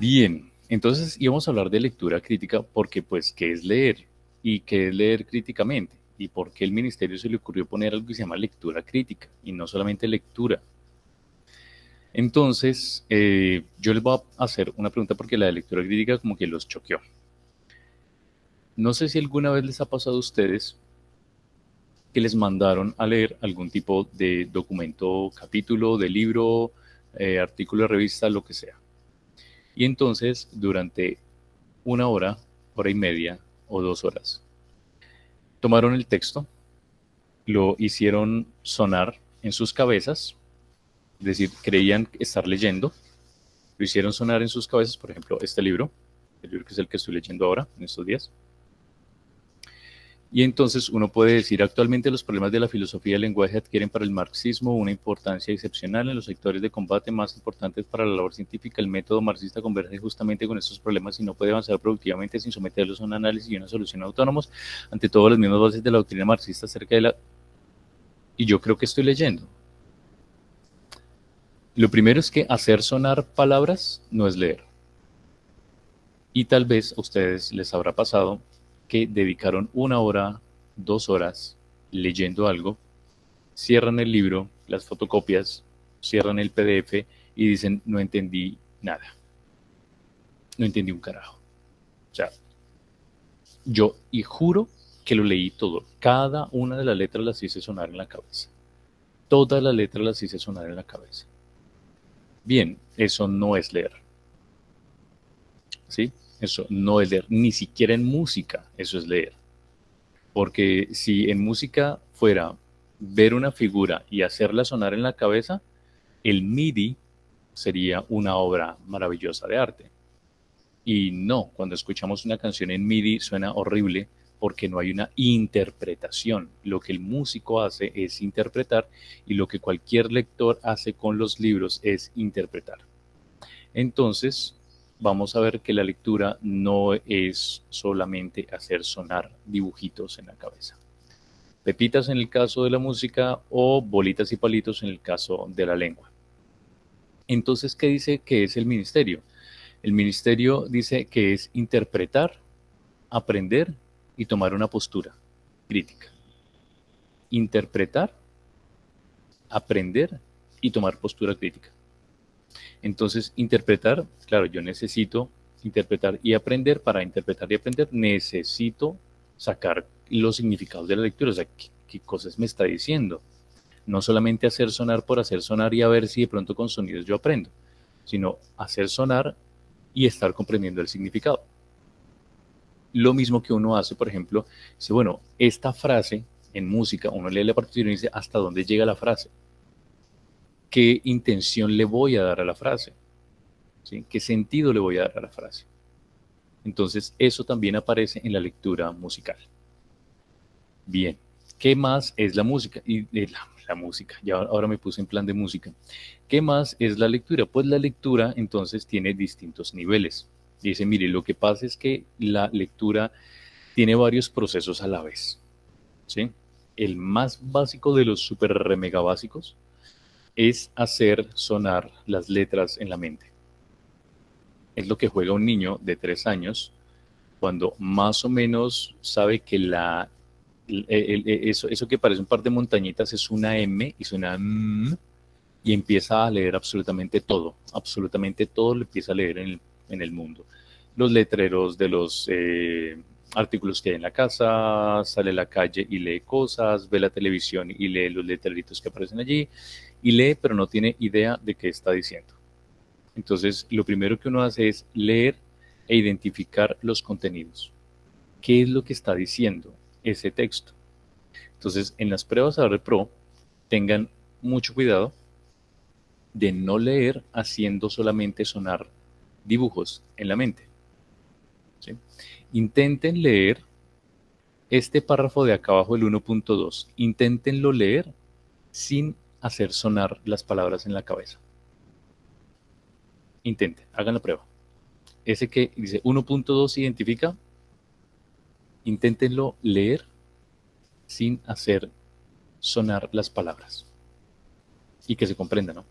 Bien, entonces íbamos a hablar de lectura crítica porque, pues, ¿qué es leer? ¿Y qué es leer críticamente? ¿Y por qué el ministerio se le ocurrió poner algo que se llama lectura crítica y no solamente lectura? Entonces, yo les voy a hacer una pregunta porque la de lectura crítica como que los choqueó. No sé si alguna vez les ha pasado a ustedes que les mandaron a leer algún tipo de documento, capítulo, de libro, artículo de revista, lo que sea. Y entonces, durante una hora, hora y media o 2 horas, tomaron el texto, lo hicieron sonar en sus cabezas, es decir, creían estar leyendo, lo hicieron sonar en sus cabezas, por ejemplo, este libro, el libro que es el que estoy leyendo ahora, en estos días. Y entonces uno puede decir, actualmente los problemas de la filosofía del lenguaje adquieren para el marxismo una importancia excepcional en los sectores de combate más importantes para la labor científica. El método marxista converge justamente con estos problemas y no puede avanzar productivamente sin someterlos a un análisis y una solución autónomos ante todo las mismas bases de la doctrina marxista acerca de la... Y yo creo que estoy leyendo. Lo primero es que hacer sonar palabras no es leer. Y tal vez a ustedes les habrá pasado que dedicaron una hora, 2 horas leyendo algo, cierran el libro, las fotocopias, cierran el PDF y dicen, no entendí nada, no entendí un carajo. O sea, yo y juro que lo leí todo. Cada una de las letras las hice sonar en la cabeza. Todas las letras las hice sonar en la cabeza. Bien, eso no es leer, ¿sí? Eso no es leer, ni siquiera en música eso es leer. Porque si en música fuera ver una figura y hacerla sonar en la cabeza, el MIDI sería una obra maravillosa de arte. Y no, cuando escuchamos una canción en MIDI suena horrible porque no hay una interpretación. Lo que el músico hace es interpretar y lo que cualquier lector hace con los libros es interpretar. Entonces, vamos a ver que la lectura no es solamente hacer sonar dibujitos en la cabeza. Pepitas en el caso de la música o bolitas y palitos en el caso de la lengua. Entonces, ¿qué dice que es el ministerio? El ministerio dice que es interpretar, aprender y tomar una postura crítica. Interpretar, aprender y tomar postura crítica. Entonces, interpretar, claro, yo necesito interpretar y aprender. Para interpretar y aprender, necesito sacar los significados de la lectura. O sea, ¿qué cosas me está diciendo? No solamente hacer sonar por hacer sonar y a ver si de pronto con sonidos yo aprendo, sino hacer sonar y estar comprendiendo el significado. Lo mismo que uno hace, por ejemplo, dice, bueno, esta frase en música, uno lee la partitura y dice, ¿hasta dónde llega la frase? ¿Qué intención le voy a dar a la frase? ¿Sí? ¿Qué sentido le voy a dar a la frase? Entonces, eso también aparece en la lectura musical. Bien, ¿qué más es la música? La música, ya ahora me puse en plan de música. ¿Qué más es la lectura? Pues la lectura entonces tiene distintos niveles. Dice, mire, lo que pasa es que la lectura tiene varios procesos a la vez, ¿sí? El más básico de los super mega básicos es hacer sonar las letras en la mente. Es lo que juega un niño de 3 años cuando más o menos sabe que eso que parece un par de montañitas es una M y suena M y empieza a leer absolutamente todo lo empieza a leer en el mundo. Los letreros de los artículos que hay en la casa, sale a la calle y lee cosas, ve la televisión y lee los letreritos que aparecen allí, y lee, pero no tiene idea de qué está diciendo. Entonces, lo primero que uno hace es leer e identificar los contenidos. ¿Qué es lo que está diciendo ese texto? Entonces, en las pruebas AR Pro, tengan mucho cuidado de no leer haciendo solamente sonar dibujos en la mente, ¿sí? Intenten leer este párrafo de acá abajo, el 1.2. Inténtenlo leer sin hacer sonar las palabras en la cabeza. Intenten, hagan la prueba. Ese que dice 1.2 identifica, inténtenlo leer sin hacer sonar las palabras y que se comprenda, ¿no?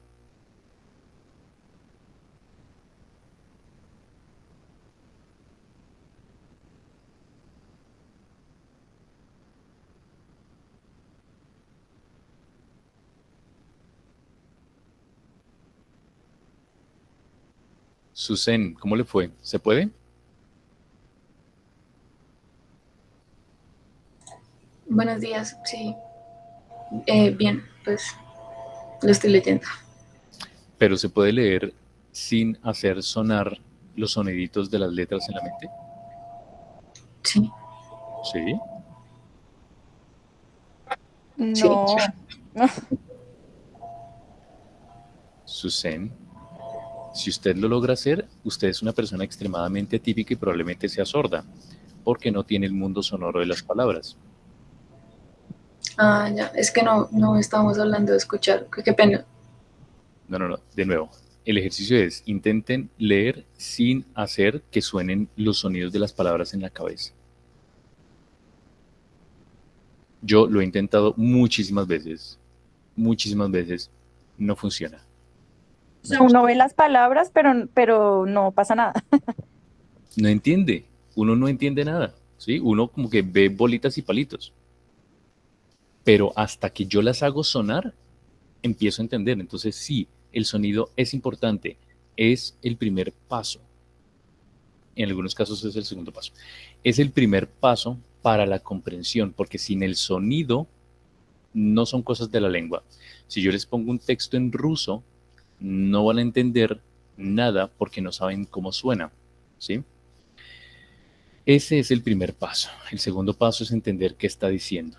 Susen, ¿cómo le fue? ¿Se puede? Buenos días, sí. Bien, pues lo estoy leyendo. Pero se puede leer sin hacer sonar los soniditos de las letras en la mente. Sí, Sí. sí. No. Susen, si usted lo logra hacer, usted es una persona extremadamente atípica y probablemente sea sorda, porque no tiene el mundo sonoro de las palabras. Ah, ya. Es que no estábamos hablando de escuchar. Qué pena. No, no, no. De nuevo, el ejercicio es, intenten leer sin hacer que suenen los sonidos de las palabras en la cabeza. Yo lo he intentado muchísimas veces, no funciona, O no sea, uno funciona. ve las palabras, pero no pasa nada. No entiende, uno no entiende nada, ¿sí? Uno como que ve bolitas y palitos, pero hasta que yo las hago sonar, empiezo a entender. Entonces, sí, el sonido es importante, es el primer paso. En algunos casos es el segundo paso. Es el primer paso para la comprensión, porque sin el sonido no son cosas de la lengua. Si yo les pongo un texto en ruso, no van a entender nada porque no saben cómo suena, ¿sí? Ese es el primer paso. El segundo paso es entender qué está diciendo.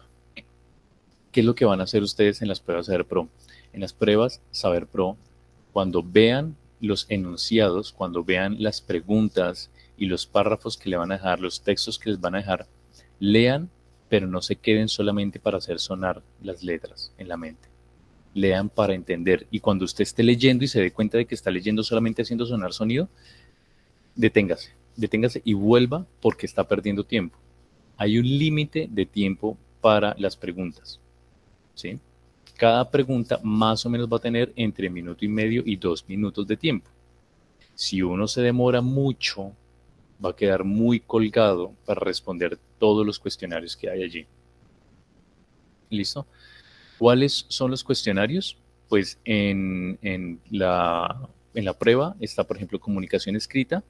¿Qué es lo que van a hacer ustedes en las pruebas Saber Pro? En las pruebas Saber Pro, cuando vean los enunciados, cuando vean las preguntas y los párrafos que le van a dejar, los textos que les van a dejar, lean, pero no se queden solamente para hacer sonar las letras en la mente. Lean para entender. Y cuando usted esté leyendo y se dé cuenta de que está leyendo solamente haciendo sonar sonido, deténgase y vuelva porque está perdiendo tiempo. Hay un límite de tiempo para las preguntas, ¿sí? Cada pregunta más o menos va a tener entre minuto y medio y 2 minutos de tiempo. Si uno se demora mucho, va a quedar muy colgado para responder todos los cuestionarios que hay allí. ¿Listo? ¿Cuáles son los cuestionarios? Pues en la prueba está, por ejemplo, comunicación escrita,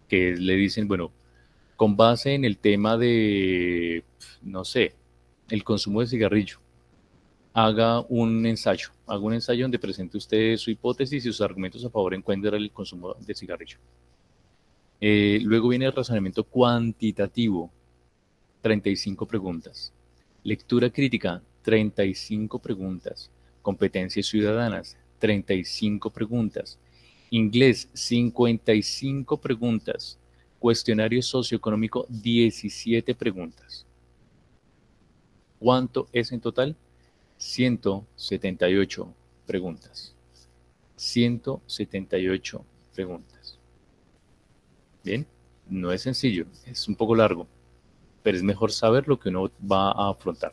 que le dicen, bueno, con base en el tema de, no sé, el consumo de cigarrillo, haga un ensayo donde presente usted su hipótesis y sus argumentos a favor en contra del consumo de cigarrillo. Luego viene el razonamiento cuantitativo, 35 preguntas. Lectura crítica, 35 preguntas. Competencias ciudadanas, 35 preguntas. Inglés, 55 preguntas. Cuestionario socioeconómico, 17 preguntas. ¿Cuánto es en total? 178 preguntas. 178 preguntas. Bien, no es sencillo, es un poco largo, pero es mejor saber lo que uno va a afrontar.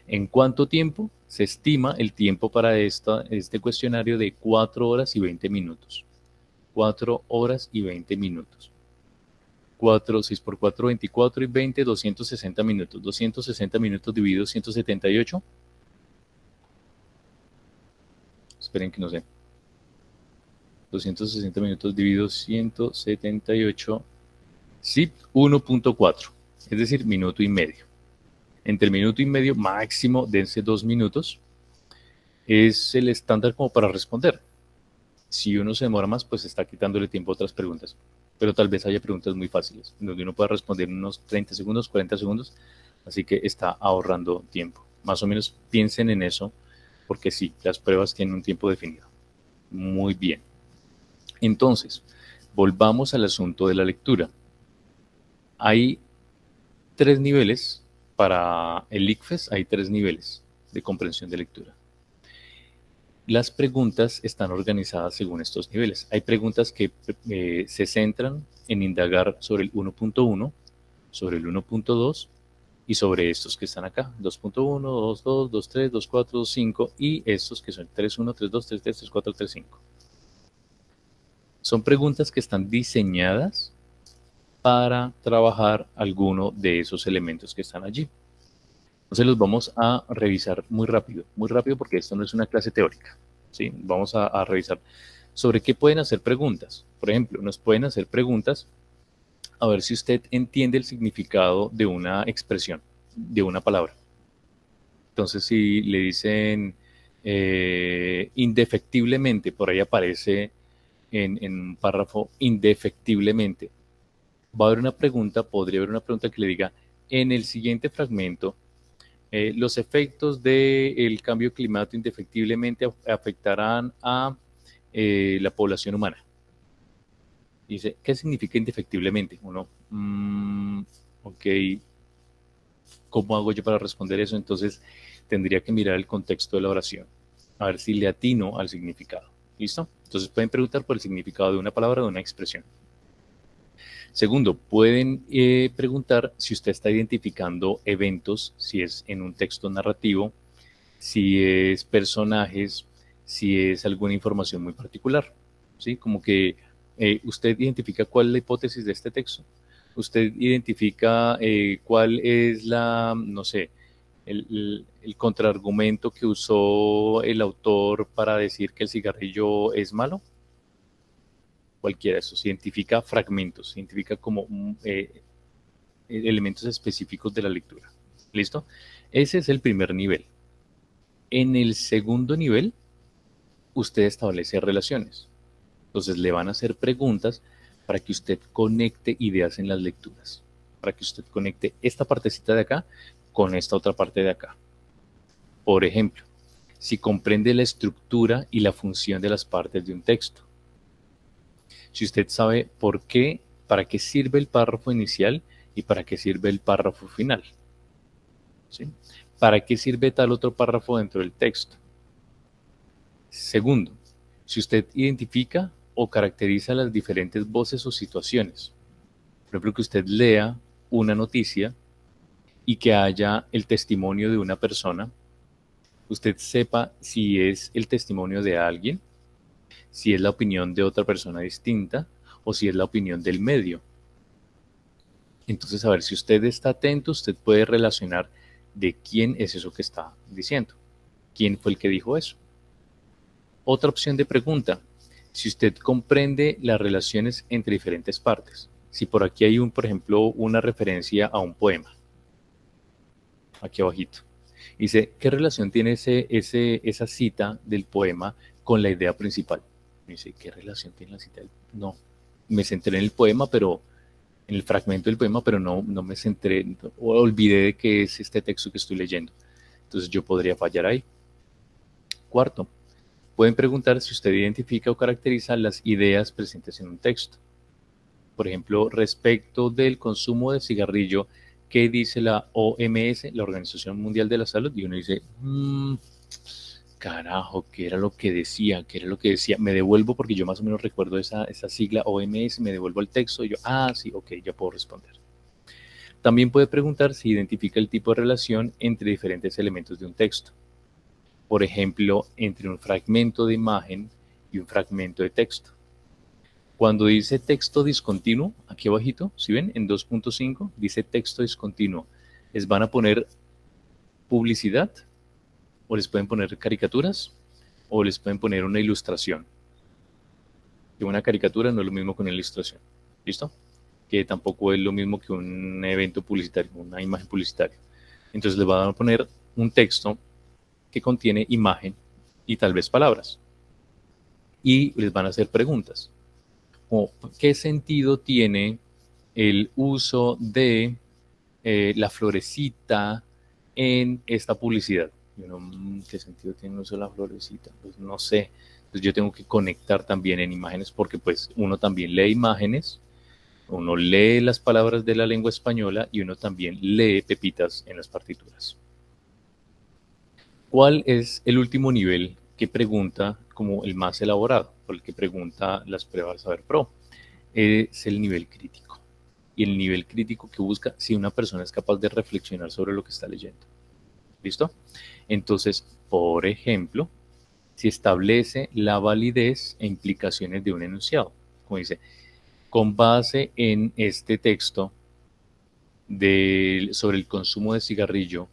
¿En cuánto tiempo? Se estima el tiempo para este cuestionario de 4 horas y 20 minutos. 4 horas y 20 minutos. 4, 6 por 4, 24 y 20, 260 minutos. 260 minutos dividido 178. Esperen que no sé. 260 minutos dividido 178. Sí, 1.4. Es decir, minuto y medio. Entre minuto y medio máximo, dense 2 minutos. Es el estándar como para responder. Si uno se demora más, pues está quitándole tiempo a otras preguntas. Pero tal vez haya preguntas muy fáciles, donde uno pueda responder en unos 30 segundos, 40 segundos. Así que está ahorrando tiempo. Más o menos piensen en eso, porque sí, las pruebas tienen un tiempo definido. Muy bien. Entonces, volvamos al asunto de la lectura. Hay 3 niveles para el ICFES, hay 3 niveles de comprensión de lectura. Las preguntas están organizadas según estos niveles. Hay preguntas que se centran en indagar sobre el 1.1, sobre el 1.2 y sobre estos que están acá, 2.1, 2.2, 2.3, 2.4, 2.5 y estos que son 3.1, 3.2, 3.3, 3.4, 3.5. Son preguntas que están diseñadas para trabajar alguno de esos elementos que están allí. Entonces los vamos a revisar muy rápido porque esto no es una clase teórica, ¿sí? Vamos a revisar ¿Sobre qué pueden hacer preguntas? Por ejemplo, nos pueden hacer preguntas a ver si usted entiende el significado de una expresión, de una palabra. Entonces, si le dicen indefectiblemente, por ahí aparece en un párrafo indefectiblemente, va a haber una pregunta, podría haber una pregunta que le diga, en el siguiente fragmento, los efectos del cambio climático indefectiblemente afectarán a la población humana. Dice, ¿qué significa indefectiblemente? Uno, ok, ¿cómo hago yo para responder eso? Entonces tendría que mirar el contexto de la oración, a ver si le atino al significado. ¿Listo? Entonces pueden preguntar por el significado de una palabra o de una expresión. Segundo, pueden preguntar si usted está identificando eventos, si es en un texto narrativo, si es personajes, si es alguna información muy particular. ¿Sí? Como que usted identifica cuál es la hipótesis de este texto. Usted identifica cuál es la, no sé, el contraargumento que usó el autor para decir que el cigarrillo es malo. Cualquiera de esos. Identifica fragmentos, identifica como elementos específicos de la lectura. ¿Listo? Ese es el primer nivel. En el segundo nivel, usted establece relaciones. Entonces le van a hacer preguntas para que usted conecte ideas en las lecturas, para que usted conecte esta partecita de acá con esta otra parte de acá. Por ejemplo, si comprende la estructura y la función de las partes de un texto. Si usted sabe por qué, para qué sirve el párrafo inicial y para qué sirve el párrafo final. ¿Sí? ¿Para qué sirve tal otro párrafo dentro del texto? Segundo, si usted identifica o caracteriza las diferentes voces o situaciones. Por ejemplo, que usted lea una noticia y que haya el testimonio de una persona, usted sepa si es el testimonio de alguien, si es la opinión de otra persona distinta o si es la opinión del medio. Entonces, a ver, si usted está atento, usted puede relacionar de quién es eso que está diciendo. ¿Quién fue el que dijo eso? Otra opción de pregunta, si usted comprende las relaciones entre diferentes partes. Si por aquí hay por ejemplo, una referencia a un poema, aquí abajito. Dice, ¿qué relación tiene esa cita del poema con la idea principal? Dice, ¿qué relación tiene la cita del poema? No, me centré en el poema, pero en el fragmento del poema, pero no me centré, o olvidé de qué es este texto que estoy leyendo. Entonces yo podría fallar ahí. Cuarto, pueden preguntar si usted identifica o caracteriza las ideas presentes en un texto. Por ejemplo, respecto del consumo de cigarrillo, ¿qué dice la OMS, la Organización Mundial de la Salud? Y uno dice, carajo, ¿qué era lo que decía? ¿Qué era lo que decía? Me devuelvo porque yo más o menos recuerdo esa sigla OMS, me devuelvo al texto y yo, sí, ok, ya puedo responder. También puede preguntar si identifica el tipo de relación entre diferentes elementos de un texto. Por ejemplo, entre un fragmento de imagen y un fragmento de texto. Cuando dice texto discontinuo, aquí abajito, si ven, en 2.5, dice texto discontinuo. Les van a poner publicidad, o les pueden poner caricaturas, o les pueden poner una ilustración. Que una caricatura no es lo mismo que una ilustración. ¿Listo? Que tampoco es lo mismo que un evento publicitario, una imagen publicitaria. Entonces les van a poner un texto que contiene imagen y tal vez palabras. Y les van a hacer preguntas. Como, ¿qué sentido tiene el uso de la florecita en esta publicidad? Y uno, ¿qué sentido tiene el uso de la florecita? Pues no sé. Entonces yo tengo que conectar también en imágenes porque pues uno también lee imágenes, uno lee las palabras de la lengua española y uno también lee pepitas en las partituras. ¿Cuál es el último nivel que pregunta como el más elaborado, o el que pregunta las pruebas Saber Pro? Es el nivel crítico. Y el nivel crítico que busca si una persona es capaz de reflexionar sobre lo que está leyendo. ¿Listo? Entonces, por ejemplo, si establece la validez e implicaciones de un enunciado. Como dice, con base en este texto sobre el consumo de cigarrillo,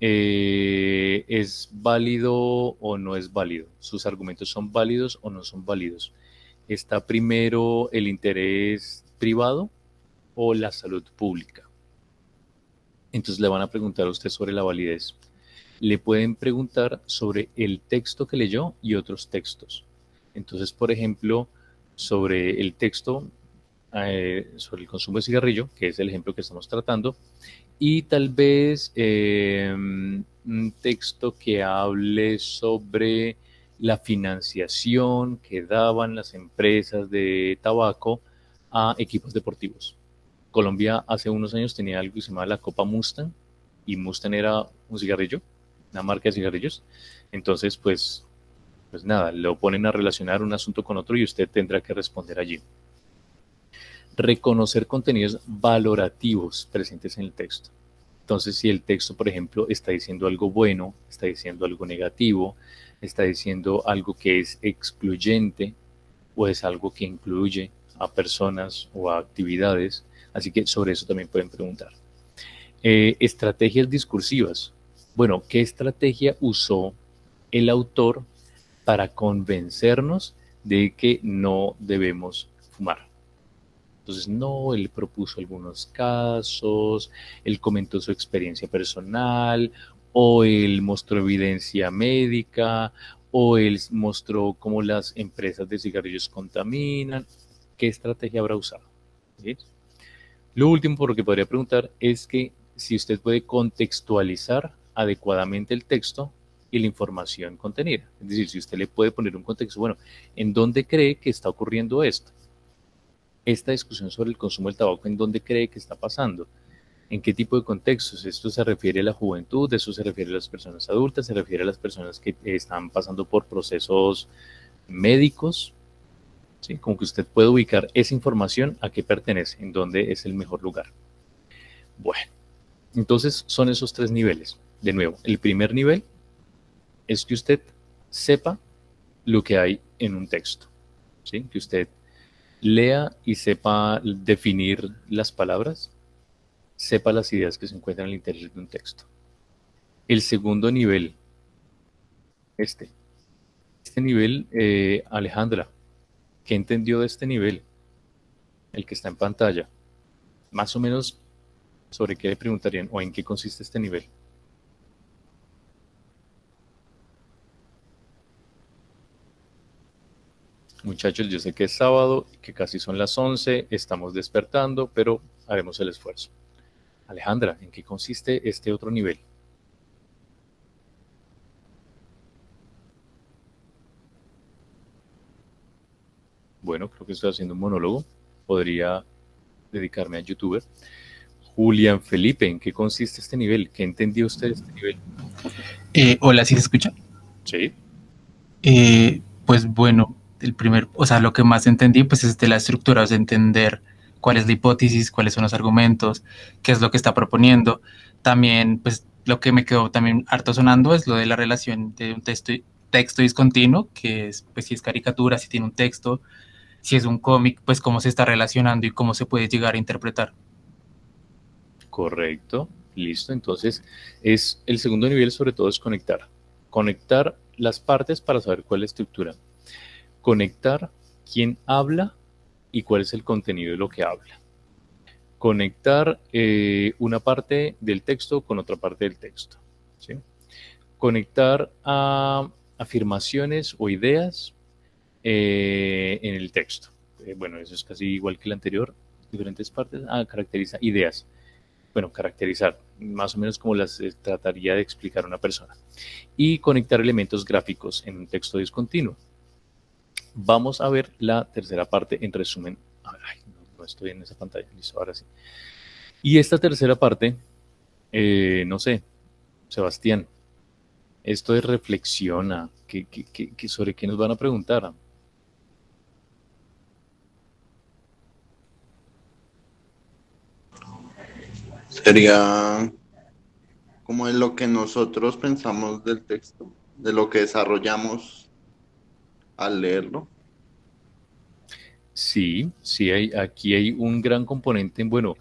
¿Es válido o no es válido? ¿Sus argumentos son válidos o no son válidos? ¿Está primero el interés privado o la salud pública? Entonces le van a preguntar a usted sobre la validez. Le pueden preguntar sobre el texto que leyó y otros textos. Entonces, por ejemplo, sobre el texto, sobre el consumo de cigarrillo, que es el ejemplo que estamos tratando, y tal vez un texto que hable sobre la financiación que daban las empresas de tabaco a equipos deportivos. Colombia hace unos años tenía algo que se llamaba la Copa Mustang, y Mustang era un cigarrillo, una marca de cigarrillos. Entonces, pues nada, lo ponen a relacionar un asunto con otro y usted tendrá que responder allí. Reconocer contenidos valorativos presentes en el texto. Entonces, si el texto, por ejemplo, está diciendo algo bueno, está diciendo algo negativo, está diciendo algo que es excluyente o es algo que incluye a personas o a actividades, así que sobre eso también pueden preguntar. Estrategias discursivas. Bueno, ¿qué estrategia usó el autor para convencernos de que no debemos fumar? Entonces, no, él propuso algunos casos, él comentó su experiencia personal, o él mostró evidencia médica, o él mostró cómo las empresas de cigarrillos contaminan. ¿Qué estrategia habrá usado? ¿Sí? Lo último por lo que podría preguntar es que si usted puede contextualizar adecuadamente el texto y la información contenida. Es decir, si usted le puede poner un contexto, bueno, ¿en dónde cree que está ocurriendo esto? Esta discusión sobre el consumo del tabaco, ¿en dónde cree que está pasando? ¿En qué tipo de contextos? ¿Esto se refiere a la juventud? ¿Eso se refiere a las personas adultas? ¿Se refiere a las personas que están pasando por procesos médicos? ¿Sí? Como que usted puede ubicar esa información a qué pertenece, en dónde es el mejor lugar. Bueno, entonces son esos tres niveles. De nuevo, el primer nivel es que usted sepa lo que hay en un texto, ¿sí? Que usted lea y sepa definir las palabras, sepa las ideas que se encuentran al interior de un texto. El segundo nivel, este, este nivel, Alejandra, ¿qué entendió de este nivel? El que está en pantalla. Más o menos, ¿sobre qué le preguntarían o en qué consiste este nivel? Muchachos, yo sé que es sábado, que casi son las 11, estamos despertando, pero haremos el esfuerzo. Alejandra, ¿en qué consiste este otro nivel? Bueno, creo que estoy haciendo un monólogo. Podría dedicarme a youtuber. Julián Felipe, ¿en qué consiste este nivel? ¿Qué entendió usted de este nivel? Hola, ¿sí se escucha? Sí. Pues bueno, o sea, lo que más entendí, pues es de la estructura, o sea, entender cuál es la hipótesis, cuáles son los argumentos, qué es lo que está proponiendo. También, pues lo que me quedó también harto sonando es lo de la relación de un texto discontinuo, que es, pues si es caricatura, si tiene un texto, si es un cómic, pues cómo se está relacionando y cómo se puede llegar a interpretar. Correcto, listo. Entonces, es el segundo nivel, sobre todo, es conectar. Conectar las partes para saber cuál es la estructura. Conectar quién habla y cuál es el contenido de lo que habla. Conectar una parte del texto con otra parte del texto. ¿Sí? Conectar a afirmaciones o ideas en el texto. Bueno, eso es casi igual que el anterior. Diferentes partes. Caracteriza ideas. Bueno, caracterizar, más o menos como las trataría de explicar una persona. Y conectar elementos gráficos en un texto discontinuo. Vamos a ver la tercera parte en resumen. Ay, no estoy en esa pantalla, listo, ahora sí. Y esta tercera parte, no sé, Sebastián, esto de reflexiona, ¿sobre qué nos van a preguntar? Sería como de lo que nosotros pensamos del texto, de lo que desarrollamos al leerlo. Sí, sí, aquí hay un gran componente en, bueno,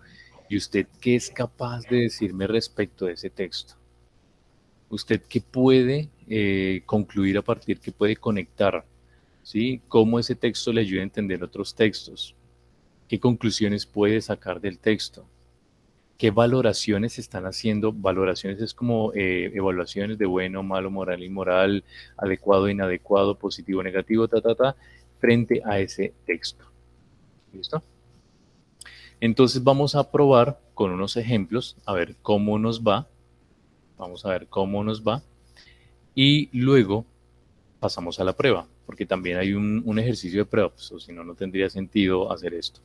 ¿y usted qué es capaz de decirme respecto de ese texto? ¿Usted qué puede concluir a partir, qué puede conectar? ¿Sí? ¿Cómo ese texto le ayuda a entender otros textos? ¿Qué conclusiones puede sacar del texto? ¿Qué valoraciones se están haciendo? Valoraciones es como evaluaciones de bueno, malo, moral, inmoral, adecuado, inadecuado, positivo, negativo, frente a ese texto. ¿Listo? Entonces vamos a probar con unos ejemplos a ver cómo nos va. Vamos a ver cómo nos va. Y luego pasamos a la prueba, porque también hay un ejercicio de prueba, pues, o si no, no tendría sentido hacer esto.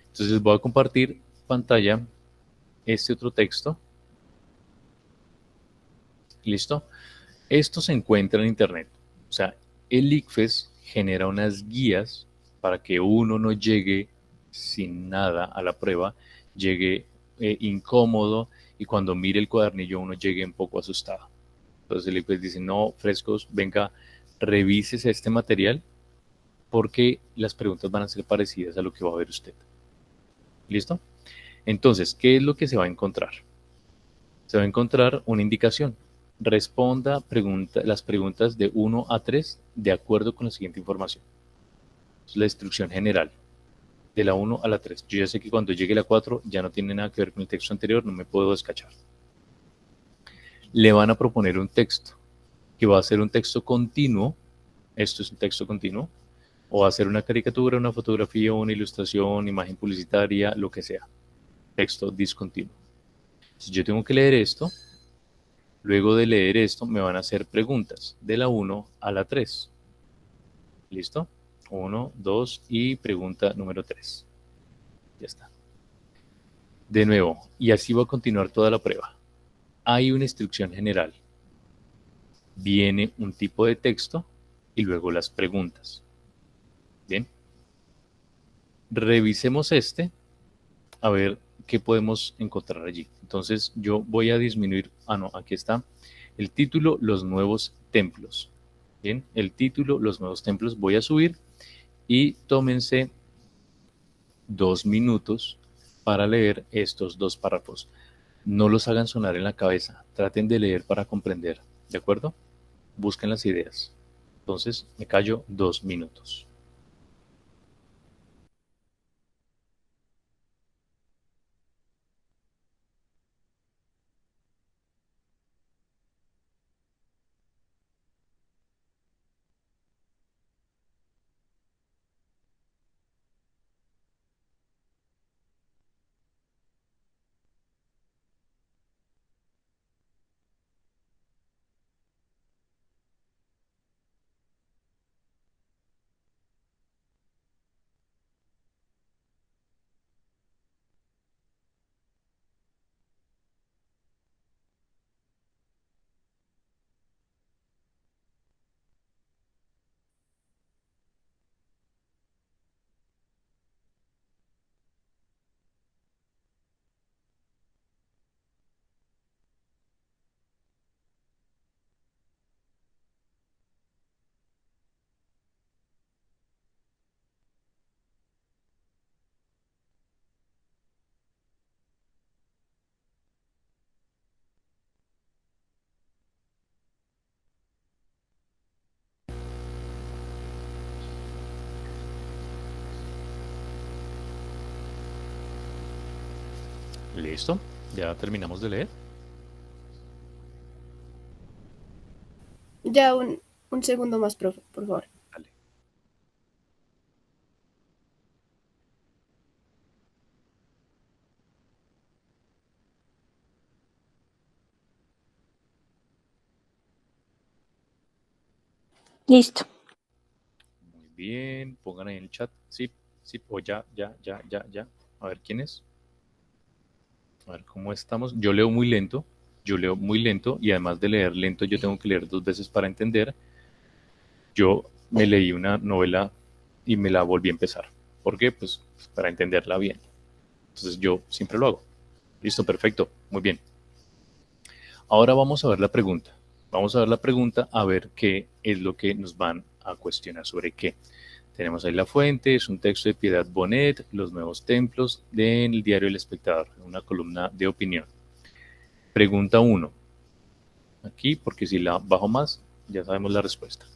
Entonces voy a compartir pantalla este otro texto. ¿Listo? Esto se encuentra en internet. O sea, el ICFES genera unas guías para que uno no llegue sin nada a la prueba, llegue incómodo y cuando mire el cuadernillo uno llegue un poco asustado. Entonces el ICFES dice, no, frescos, venga, revísese este material porque las preguntas van a ser parecidas a lo que va a ver usted. ¿Listo? Entonces, ¿qué es lo que se va a encontrar? Se va a encontrar una indicación. Responda las preguntas de 1 a 3 de acuerdo con la siguiente información. Es la instrucción general, de la 1 a la 3. Yo ya sé que cuando llegue la 4 ya no tiene nada que ver con el texto anterior, no me puedo descachar. Le van a proponer un texto, que va a ser un texto continuo. Esto es un texto continuo. O va a ser una caricatura, una fotografía, una ilustración, imagen publicitaria, lo que sea. Texto discontinuo. Entonces yo tengo que leer esto. Luego de leer esto me van a hacer preguntas de la 1 a la 3. ¿Listo? 1, 2 y pregunta número 3. Ya está. De nuevo, y así va a continuar toda la prueba. Hay una instrucción general. Viene un tipo de texto y luego las preguntas. Bien. Revisemos este a ver qué podemos encontrar allí. Entonces yo voy a disminuir, no, aquí está, el título, los nuevos templos. Bien, el título, los nuevos templos, voy a subir y tómense 2 minutos para leer estos 2 párrafos. No los hagan sonar en la cabeza, traten de leer para comprender, ¿de acuerdo? Busquen las ideas. Entonces me callo 2 minutos. ¿Listo? ¿Ya terminamos de leer? Ya un segundo más, profe, por favor. Dale. Listo. Muy bien, pongan ahí en el chat. Sí, sí, o ya. A ver quién es. A ver cómo estamos. Yo leo muy lento. Yo leo muy lento y además de leer lento, yo tengo que leer 2 veces para entender. Yo me leí una novela y me la volví a empezar. ¿Por qué? Pues para entenderla bien. Entonces yo siempre lo hago. Listo, perfecto. Muy bien. Ahora vamos a ver la pregunta. Vamos a ver la pregunta a ver qué es lo que nos van a cuestionar sobre qué. Tenemos ahí la fuente, es un texto de Piedad Bonet, Los Nuevos Templos, en el diario El Espectador, una columna de opinión. Pregunta 1. aquí, porque si la bajo más, ya sabemos la respuesta.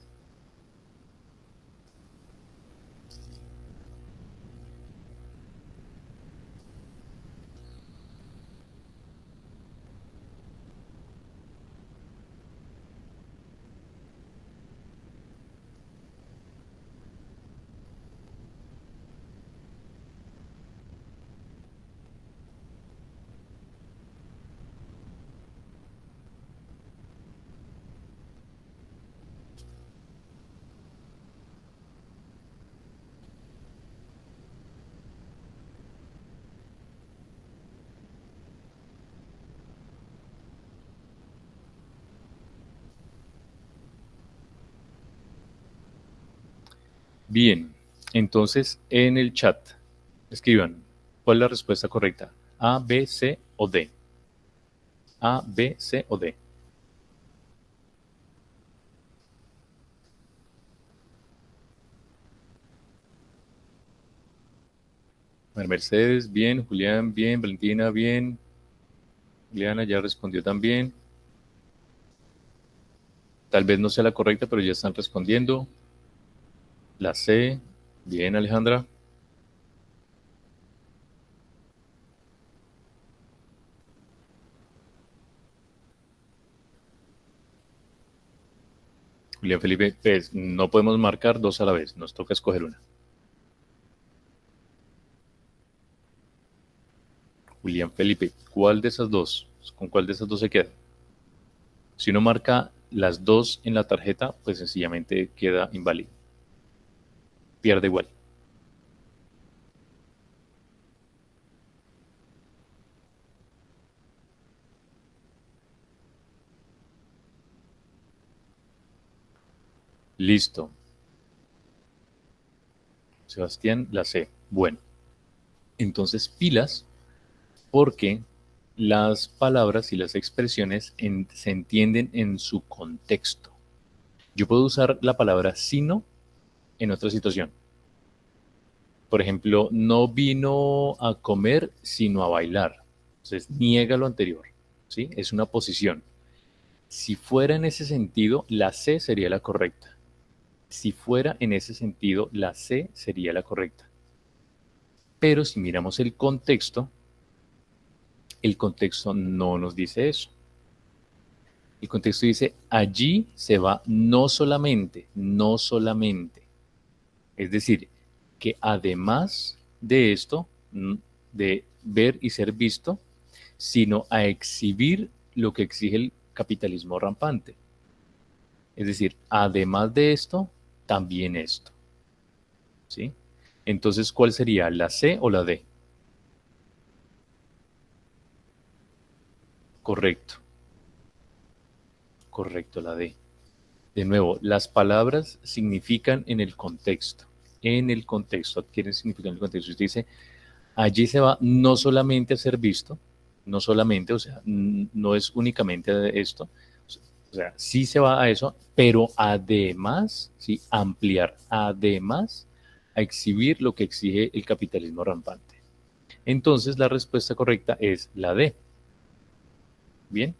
Bien, entonces en el chat escriban cuál es la respuesta correcta. A, B, C o D. A, B, C o D. María Mercedes, bien. Julián, bien. Valentina, bien. Juliana ya respondió también. Tal vez no sea la correcta, pero ya están respondiendo. La C. Bien, Alejandra. Julián Felipe, pues no podemos marcar dos a la vez. Nos toca escoger una. Julián Felipe, ¿cuál de esas dos? ¿Con cuál de esas dos se queda? Si uno marca las dos en la tarjeta, pues sencillamente queda inválido. Pierde igual. Listo. Sebastián, la C. Bueno, entonces pilas porque las palabras y las expresiones se entienden en su contexto. Yo puedo usar la palabra sino en otra situación. Por ejemplo, no vino a comer sino a bailar. Entonces, niega lo anterior. ¿Sí? Es una posición. Si fuera en ese sentido, la C sería la correcta. Si fuera en ese sentido, la C sería la correcta. Pero si miramos el contexto no nos dice eso. El contexto dice, allí se va no solamente. Es decir, que además de esto, de ver y ser visto, sino a exhibir lo que exige el capitalismo rampante. Es decir, además de esto, también esto. ¿Sí? Entonces, ¿cuál sería? ¿La C o la D? Correcto. Correcto, la D. De nuevo, las palabras significan en el contexto. En el contexto, adquieren significado en el contexto. Usted dice, allí se va no solamente a ser visto, no solamente, o sea, no es únicamente esto, o sea, sí se va a eso, pero además, sí, ampliar, además, a exhibir lo que exige el capitalismo rampante. Entonces, la respuesta correcta es la D. Bien.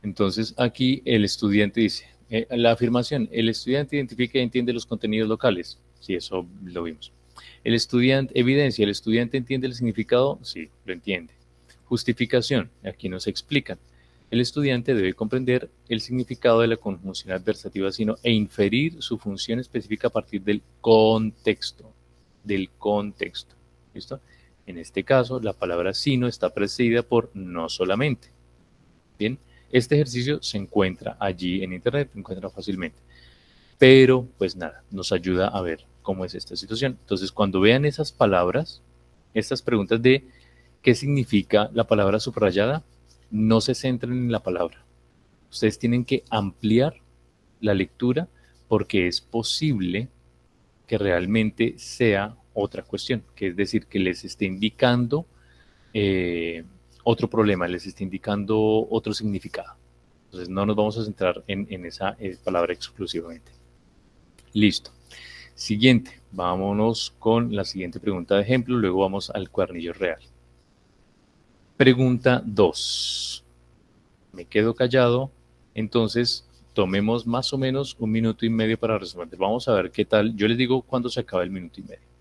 Entonces, aquí el estudiante dice, la afirmación, el estudiante identifica y entiende los contenidos locales. Sí, eso lo vimos. El estudiante, evidencia, el estudiante entiende el significado. Sí, lo entiende. Justificación, aquí nos explican. El estudiante debe comprender el significado de la conjunción adversativa sino e inferir su función específica a partir del contexto. Del contexto. ¿Listo? En este caso, la palabra sino está precedida por no solamente. Bien. Este ejercicio se encuentra allí en internet, se encuentra fácilmente. Pero, pues nada, nos ayuda a ver cómo es esta situación. Entonces, cuando vean esas palabras, estas preguntas de qué significa la palabra subrayada, no se centren en la palabra. Ustedes tienen que ampliar la lectura porque es posible que realmente sea otra cuestión, que es decir, que les esté indicando otro problema, les está indicando otro significado. Entonces no nos vamos a centrar en esa palabra exclusivamente. Listo. Siguiente, vámonos con la siguiente pregunta de ejemplo, luego vamos al cuadernillo real. Pregunta 2. me quedo callado, entonces tomemos más o menos 1 minuto y medio para responder. Vamos a ver qué tal. Yo les digo cuándo se acaba el minuto y medio.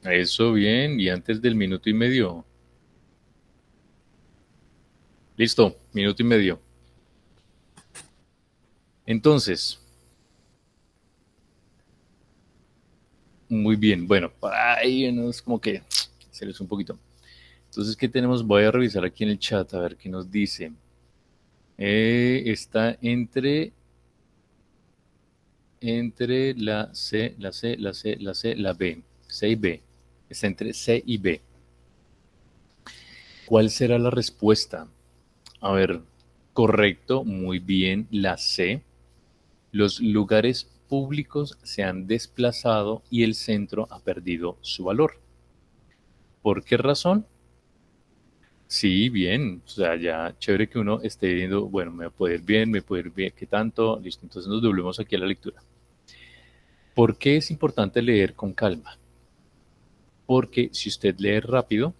Eso bien, y antes del minuto y medio. Listo, minuto y medio. Entonces, muy bien, bueno, para ahí no es como que se les un poquito. Entonces, ¿qué tenemos? Voy a revisar aquí en el chat a ver qué nos dice. Está entre la C, la C, la C, la C, la B. C y B. Está entre C y B. ¿Cuál será la respuesta? A ver, correcto, muy bien, la C. Los lugares públicos se han desplazado y el centro ha perdido su valor. ¿Por qué razón? Sí, bien, o sea, ya chévere que uno esté viendo, bueno, me puede ir bien, me puede ir bien, ¿qué tanto? Listo, entonces nos doblemos aquí a la lectura. ¿Por qué es importante leer con calma? Porque si usted lee rápido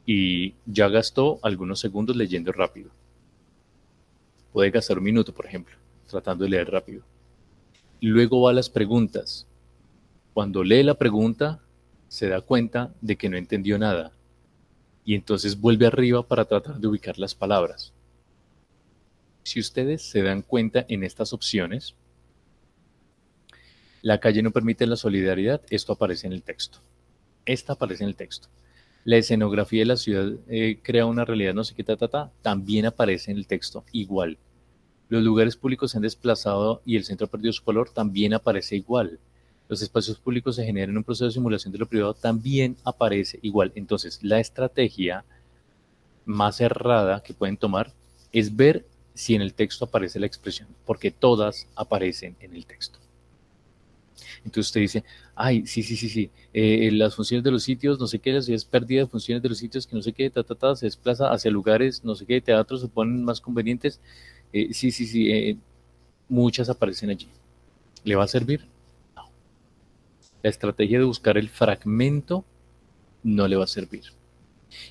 y ya gastó algunos segundos leyendo rápido, puede gastar 1 minuto, por ejemplo, tratando de leer rápido. Luego va a las preguntas. Cuando lee la pregunta, se da cuenta de que no entendió nada y entonces vuelve arriba para tratar de ubicar las palabras. Si ustedes se dan cuenta en estas opciones, la calle no permite la solidaridad, esto aparece en el texto. Esta aparece en el texto. La escenografía de la ciudad crea una realidad no sé qué, también aparece en el texto igual. Los lugares públicos se han desplazado y el centro ha perdido su valor, también aparece igual. Los espacios públicos se generan en un proceso de simulación de lo privado, también aparece igual. Entonces, la estrategia más errada que pueden tomar es ver si en el texto aparece la expresión, porque todas aparecen en el texto. Entonces usted dice, ay, sí, las funciones de los sitios, no sé qué, es pérdida de funciones de los sitios, que no sé qué, se desplaza hacia lugares, no sé qué, teatros se ponen más convenientes. Muchas aparecen allí. ¿Le va a servir? No. La estrategia de buscar el fragmento no le va a servir.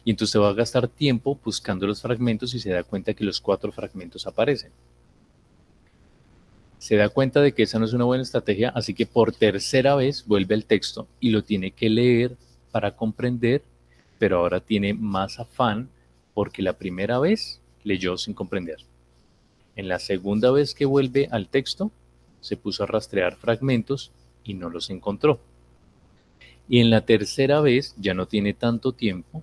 Y entonces va a gastar tiempo buscando los fragmentos y se da cuenta que los 4 fragmentos aparecen. Se da cuenta de que esa no es una buena estrategia, así que por tercera vez vuelve al texto y lo tiene que leer para comprender, pero ahora tiene más afán porque la primera vez leyó sin comprender. En la segunda vez que vuelve al texto, se puso a rastrear fragmentos y no los encontró. Y en la tercera vez ya no tiene tanto tiempo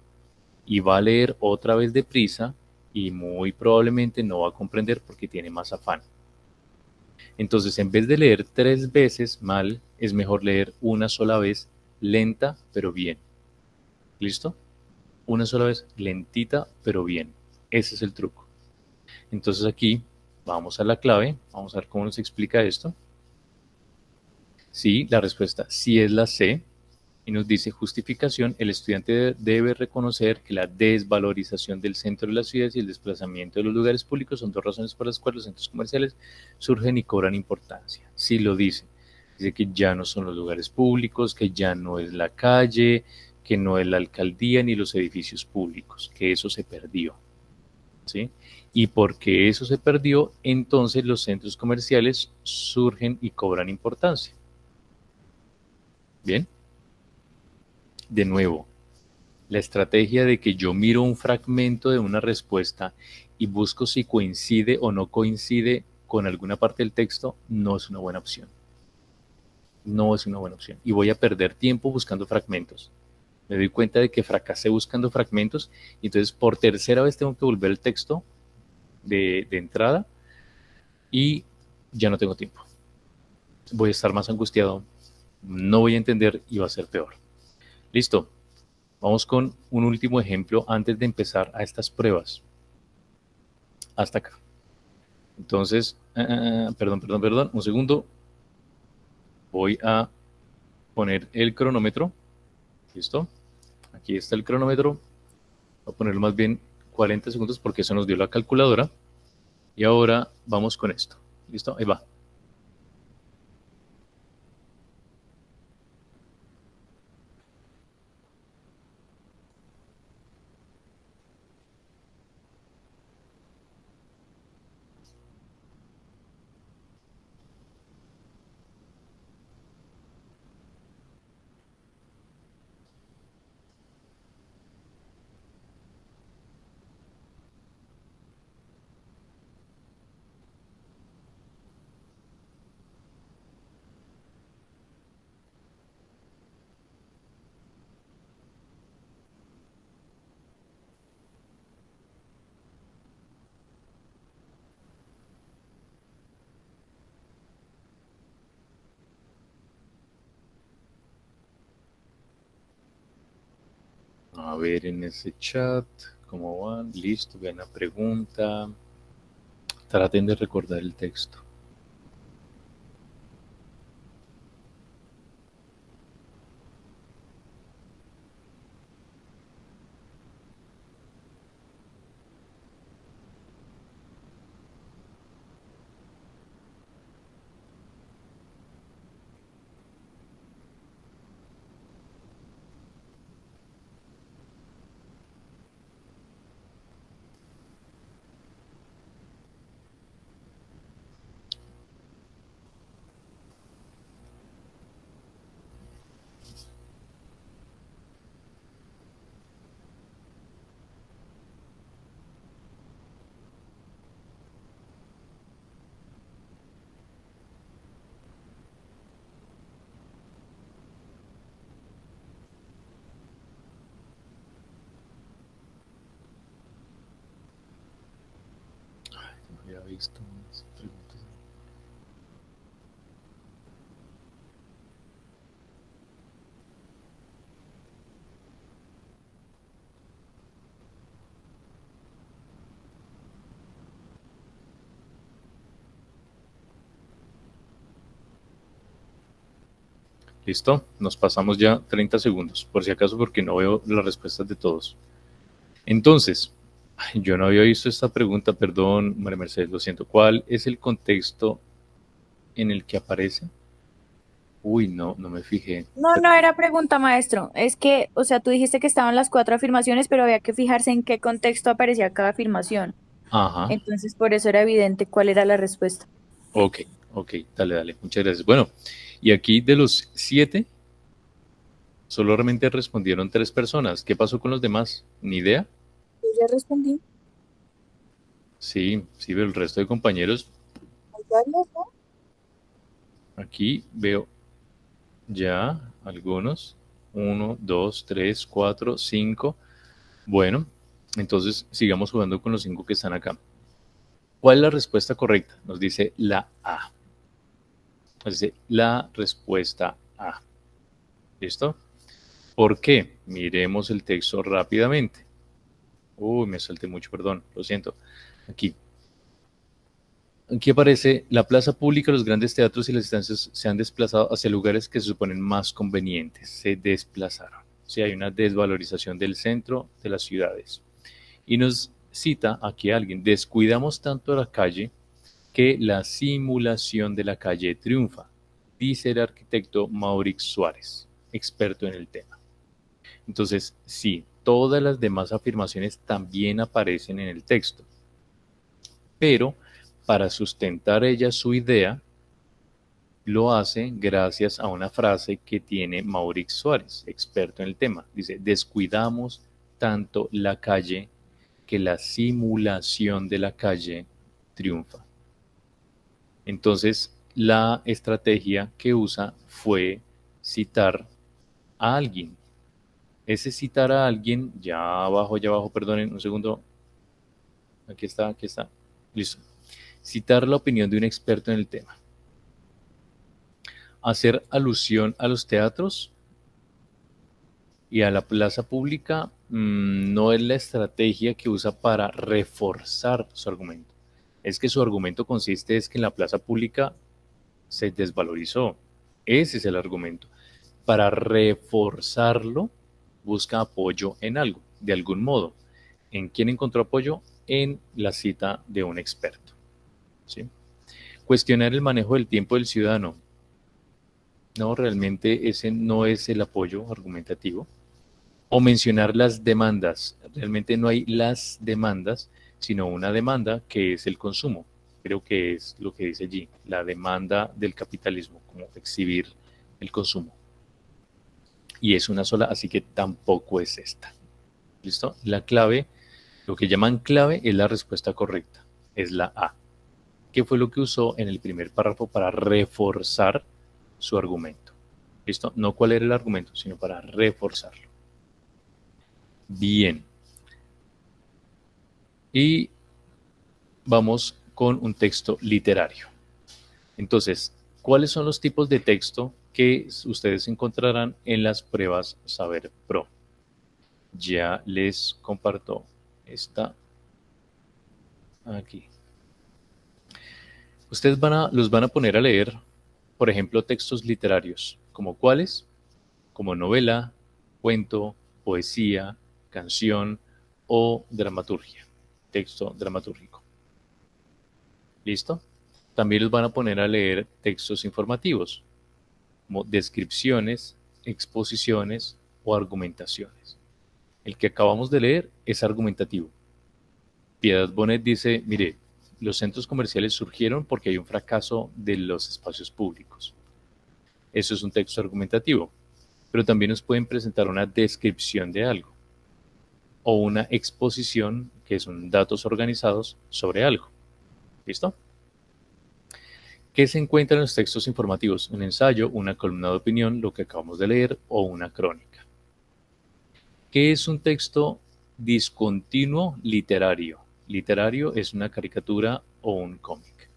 y va a leer otra vez deprisa y muy probablemente no va a comprender porque tiene más afán. Entonces, en vez de leer 3 veces mal, es mejor leer una sola vez, lenta pero bien. ¿Listo? Una sola vez, lentita pero bien. Ese es el truco. Entonces aquí vamos a la clave, vamos a ver cómo nos explica esto. Sí, la respuesta sí es la C. Y nos dice justificación, el estudiante debe reconocer que la desvalorización del centro de las ciudades y el desplazamiento de los lugares públicos son dos razones por las cuales los centros comerciales surgen y cobran importancia. Sí lo dice. Dice que ya no son los lugares públicos, que ya no es la calle, que no es la alcaldía ni los edificios públicos, que eso se perdió. ¿Sí? Y porque eso se perdió, entonces los centros comerciales surgen y cobran importancia. ¿Bien? De nuevo, la estrategia de que yo miro un fragmento de una respuesta y busco si coincide o no coincide con alguna parte del texto no es una buena opción. No es una buena opción. Y voy a perder tiempo buscando fragmentos. Me doy cuenta de que fracasé buscando fragmentos y entonces por tercera vez tengo que volver el texto de entrada y ya no tengo tiempo. Voy a estar más angustiado, no voy a entender y va a ser peor. Listo. Vamos con un último ejemplo antes de empezar a estas pruebas. Hasta acá. Entonces, perdón, un segundo. Voy a poner el cronómetro. ¿Listo? Aquí está el cronómetro. Voy a ponerlo más bien 40 segundos porque eso nos dio la calculadora. Y ahora vamos con esto. ¿Listo? Ahí va. A ver en ese chat cómo van. Listo, vean la pregunta. Traten de recordar el texto. No había visto más preguntas. Listo, nos pasamos ya 30 segundos, por si acaso porque no veo las respuestas de todos. Entonces, yo no había visto esta pregunta, perdón, María Mercedes, lo siento. ¿Cuál es el contexto en el que aparece? Uy, no me fijé. No, no era pregunta, maestro. Es que, o sea, tú dijiste que estaban las cuatro afirmaciones, pero había que fijarse en qué contexto aparecía cada afirmación. Ajá, Entonces, por eso era evidente cuál era la respuesta. ok, dale, muchas gracias. Bueno, y aquí de los 7, solamente respondieron 3 personas. ¿Qué pasó con los demás? ¿Ni idea? Yo ya respondí. Sí, pero el resto de compañeros, Hay varios, ¿no? aquí veo ya algunos. 1, 2, 3, 4, 5. Bueno, entonces sigamos jugando con los 5 que están acá. ¿Cuál es la respuesta correcta? Nos dice la A. Nos dice la respuesta A. ¿Listo? ¿Por qué? Miremos el texto rápidamente. Uy, me salté mucho, perdón, lo siento. Aquí. Aquí aparece, la plaza pública, los grandes teatros y las estancias se han desplazado hacia lugares que se suponen más convenientes. Se desplazaron. Sí, hay una desvalorización del centro de las ciudades. Y nos cita aquí alguien, descuidamos tanto la calle que la simulación de la calle triunfa, dice el arquitecto Maurix Suárez, experto en el tema. Entonces, sí, todas las demás afirmaciones también aparecen en el texto, pero para sustentar ella su idea, lo hace gracias a una frase que tiene Maurix Suárez, experto en el tema. Dice, descuidamos tanto la calle que la simulación de la calle triunfa. Entonces, la estrategia que usa fue citar a alguien. Ese citar a alguien, ya abajo, perdonen un segundo. Aquí está. Listo. Citar la opinión de un experto en el tema. Hacer alusión a los teatros y a la plaza pública no es la estrategia que usa para reforzar su argumento. Es que su argumento consiste es que en la plaza pública se desvalorizó. Ese es el argumento. Para reforzarlo, busca apoyo en algo, de algún modo. ¿En quién encontró apoyo? En la cita de un experto. ¿Sí? Cuestionar el manejo del tiempo del ciudadano. No, realmente ese no es el apoyo argumentativo. O mencionar las demandas. Realmente no hay las demandas, sino una demanda que es el consumo. Creo que es lo que dice allí, la demanda del capitalismo, como exhibir el consumo. Y es una sola, así que tampoco es esta. ¿Listo? La clave, lo que llaman clave, es la respuesta correcta, es la A. ¿Qué fue lo que usó en el primer párrafo para reforzar su argumento? ¿Listo? No cuál era el argumento, sino para reforzarlo. Bien. Y vamos con un texto literario. Entonces, ¿cuáles son los tipos de texto que ustedes encontrarán en las pruebas Saber Pro? Ya les comparto esta aquí. Ustedes los van a poner a leer, por ejemplo, textos literarios, como cuáles, como novela, cuento, poesía, canción o dramaturgia, texto dramatúrgico. ¿Listo? También los van a poner a leer textos informativos, como descripciones, exposiciones o argumentaciones. El que acabamos de leer es argumentativo. Piedad Bonet dice, mire, los centros comerciales surgieron porque hay un fracaso de los espacios públicos. Eso es un texto argumentativo, pero también nos pueden presentar una descripción de algo o una exposición, que son datos organizados sobre algo. ¿Listo? ¿Qué se encuentra en los textos informativos? Un ensayo, una columna de opinión, lo que acabamos de leer, o una crónica. ¿Qué es un texto discontinuo literario? Literario es una caricatura o un cómic.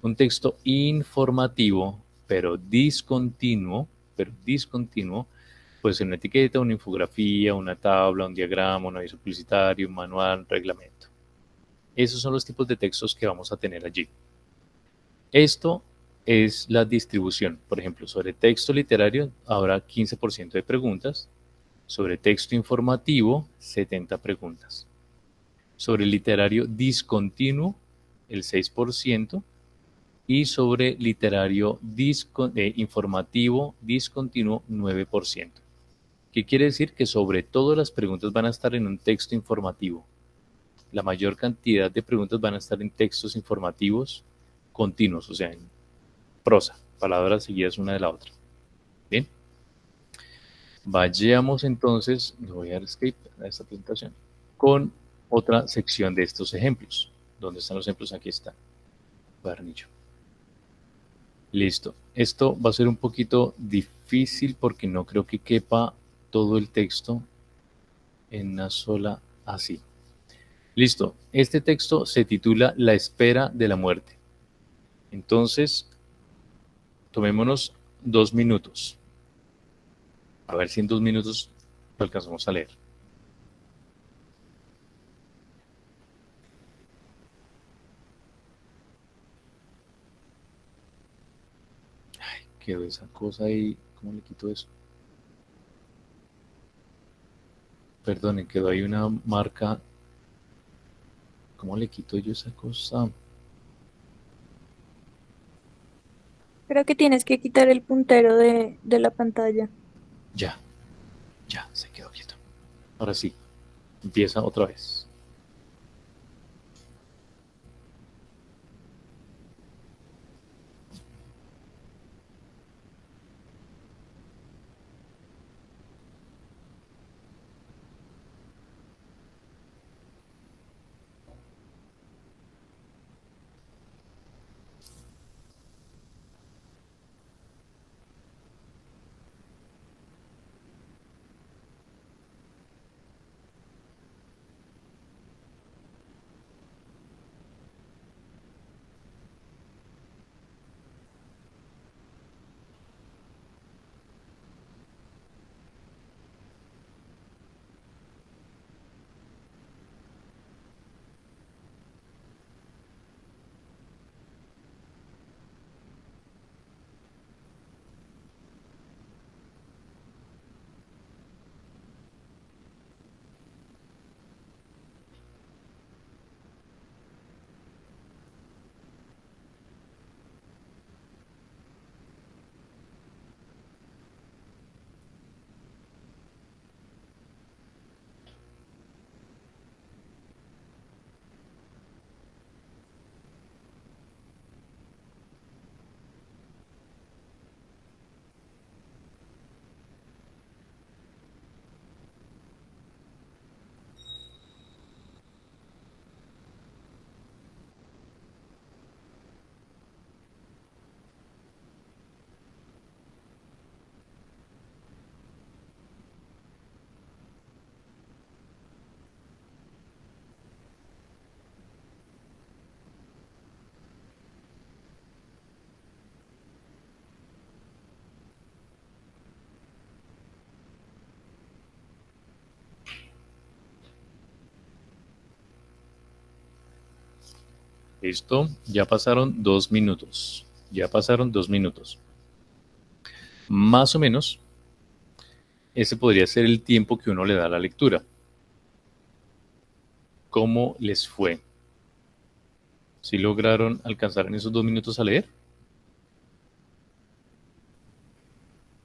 Un texto informativo, pero discontinuo, puede ser una etiqueta, una infografía, una tabla, un diagrama, un aviso publicitario, un manual, un reglamento. Esos son los tipos de textos que vamos a tener allí. Esto es la distribución. Por ejemplo, sobre texto literario habrá 15% de preguntas. Sobre texto informativo, 70 preguntas. Sobre literario discontinuo, el 6%. Y sobre literario informativo discontinuo, 9%. ¿Qué quiere decir? Que sobre todo las preguntas van a estar en un texto informativo. La mayor cantidad de preguntas van a estar en textos informativos continuos, o sea, en prosa, palabras seguidas una de la otra. Bien. Vayamos entonces, le voy a dar escape a esta presentación, con otra sección de estos ejemplos. ¿Dónde están los ejemplos? Aquí está. Cuadernillo. Listo. Esto va a ser un poquito difícil porque no creo que quepa todo el texto en una sola así. Listo. Este texto se titula La espera de la muerte. Entonces, tomémonos 2 minutos. A ver si en 2 minutos lo alcanzamos a leer. quedó esa cosa ahí? ¿Cómo le quito eso? Perdonen, quedó ahí una marca. ¿Cómo le quito yo esa cosa? Creo que tienes que quitar el puntero de la pantalla. Ya, se quedó quieto. Ahora sí, empieza otra vez. Listo, ya pasaron 2 minutos. Ya pasaron 2 minutos. Más o menos, ese podría ser el tiempo que uno le da a la lectura. ¿Cómo les fue? ¿Sí lograron alcanzar en esos 2 minutos a leer?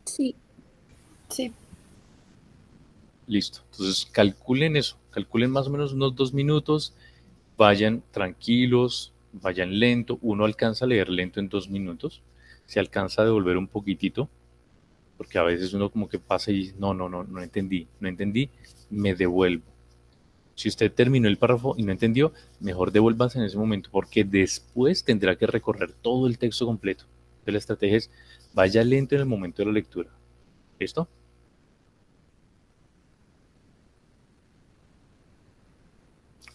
Sí. Sí, Listo. Entonces calculen eso. Calculen más o menos unos 2 minutos. Vayan tranquilos, vayan lento. Uno alcanza a leer lento en 2 minutos. Se alcanza a devolver un poquitito. Porque a veces uno como que pasa y no entendí, me devuelvo. Si usted terminó el párrafo y no entendió, mejor devuélvase en ese momento, porque después tendrá que recorrer todo el texto completo. Entonces la estrategia es, vaya lento en el momento de la lectura. ¿Listo?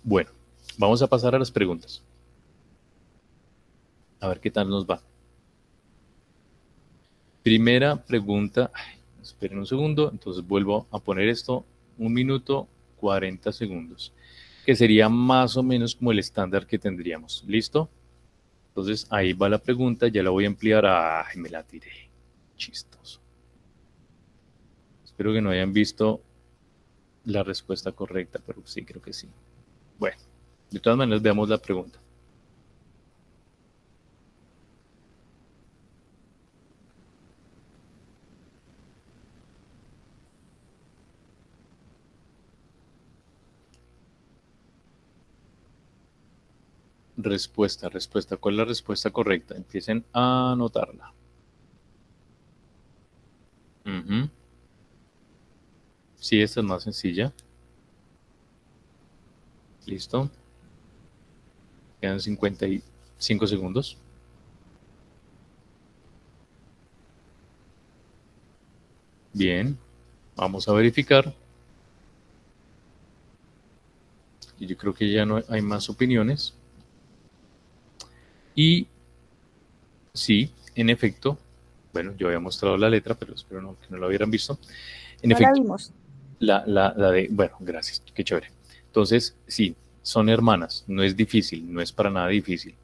Bueno, vamos a pasar a las preguntas. A ver qué tal nos va. Primera pregunta, esperen un segundo, entonces vuelvo a poner esto, 1 minuto 40 segundos, que sería más o menos como el estándar que tendríamos. ¿Listo? Entonces ahí va la pregunta, ya la voy a ampliar. Ay, me la tiré. Chistoso. Espero que no hayan visto la respuesta correcta, pero sí, creo que sí. Bueno, de todas maneras veamos la pregunta. Respuesta. ¿Cuál es la respuesta correcta? Empiecen a anotarla. Ujú. Sí, esta es más sencilla. Listo. Quedan 55 segundos. Bien. Vamos a verificar. Y yo creo que ya no hay más opiniones. Y sí, en efecto, bueno, yo había mostrado la letra, pero espero que no la hubieran visto. En No la efecto, vimos. la de, bueno, gracias, qué chévere. Entonces, sí, son hermanas, no es difícil, no es para nada difícil.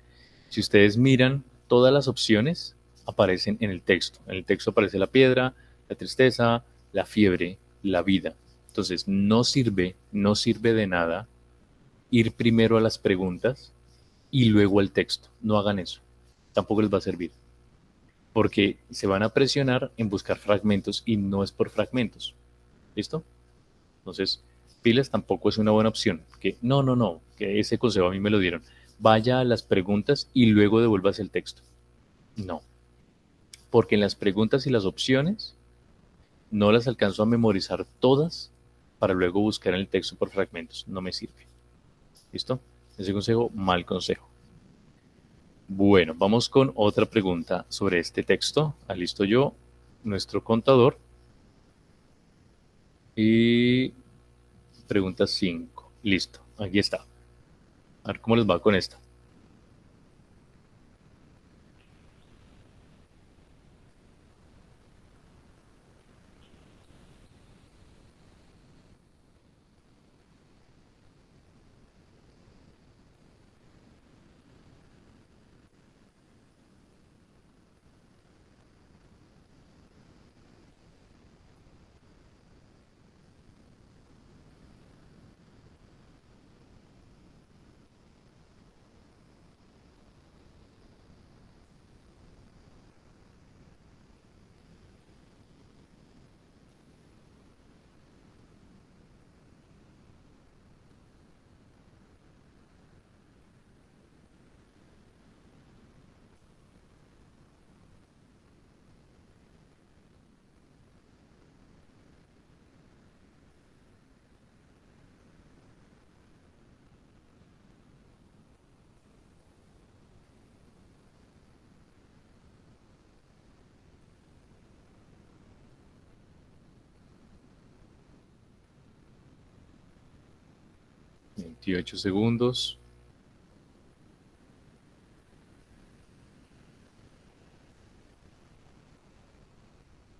Si ustedes miran todas las opciones, aparecen en el texto. En el texto aparece la piedra, la tristeza, la fiebre, la vida. Entonces, no sirve de nada ir primero a las preguntas y luego al texto. No hagan eso. Tampoco les va a servir. Porque se van a presionar en buscar fragmentos y no es por fragmentos. ¿Listo? Entonces, pilas tampoco es una buena opción. Que no, que ese consejo a mí me lo dieron. Vaya a las preguntas y luego devuelvas el texto. No. Porque en las preguntas y las opciones no las alcanzo a memorizar todas para luego buscar en el texto por fragmentos. No me sirve. ¿Listo? Ese consejo, mal consejo. Bueno, vamos con otra pregunta sobre este texto. Alisto yo nuestro contador. Y pregunta 5. Listo, aquí está. A ver cómo les va con esta. $28 segundos.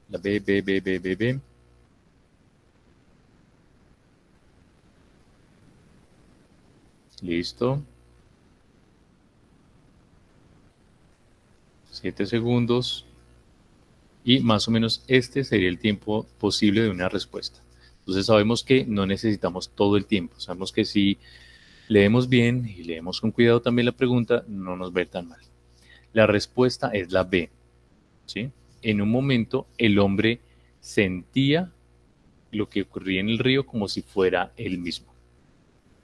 La B. Listo. 7 segundos. Y más o menos este sería el tiempo posible de una respuesta. Entonces sabemos que no necesitamos todo el tiempo. Sabemos que si leemos bien y leemos con cuidado también la pregunta, no nos va a ir tan mal. La respuesta es la B. ¿Sí? En un momento el hombre sentía lo que ocurría en el río como si fuera él mismo.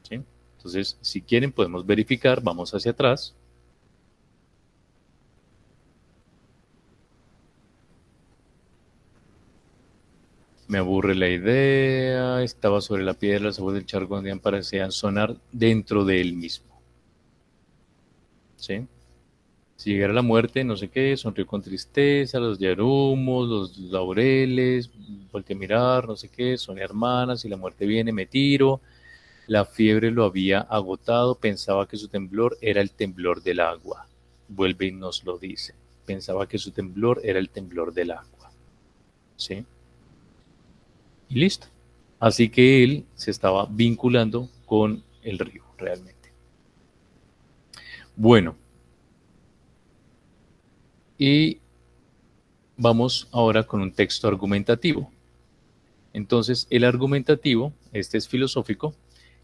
¿Sí? Entonces, si quieren podemos verificar, vamos hacia atrás. Me aburre la idea, estaba sobre la piedra, las aguas del charco parecían sonar dentro de él mismo. ¿Sí? Si llegara la muerte, no sé qué, sonrió con tristeza, los yarumos, los laureles, volteé a mirar, no sé qué, son hermanas, si la muerte viene me tiro. La fiebre lo había agotado, pensaba que su temblor era el temblor del agua. Vuelve y nos lo dice. Pensaba que su temblor era el temblor del agua. ¿Sí? Y listo. Así que él se estaba vinculando con el río, realmente. Bueno. Y vamos ahora con un texto argumentativo. Entonces, el argumentativo, este es filosófico,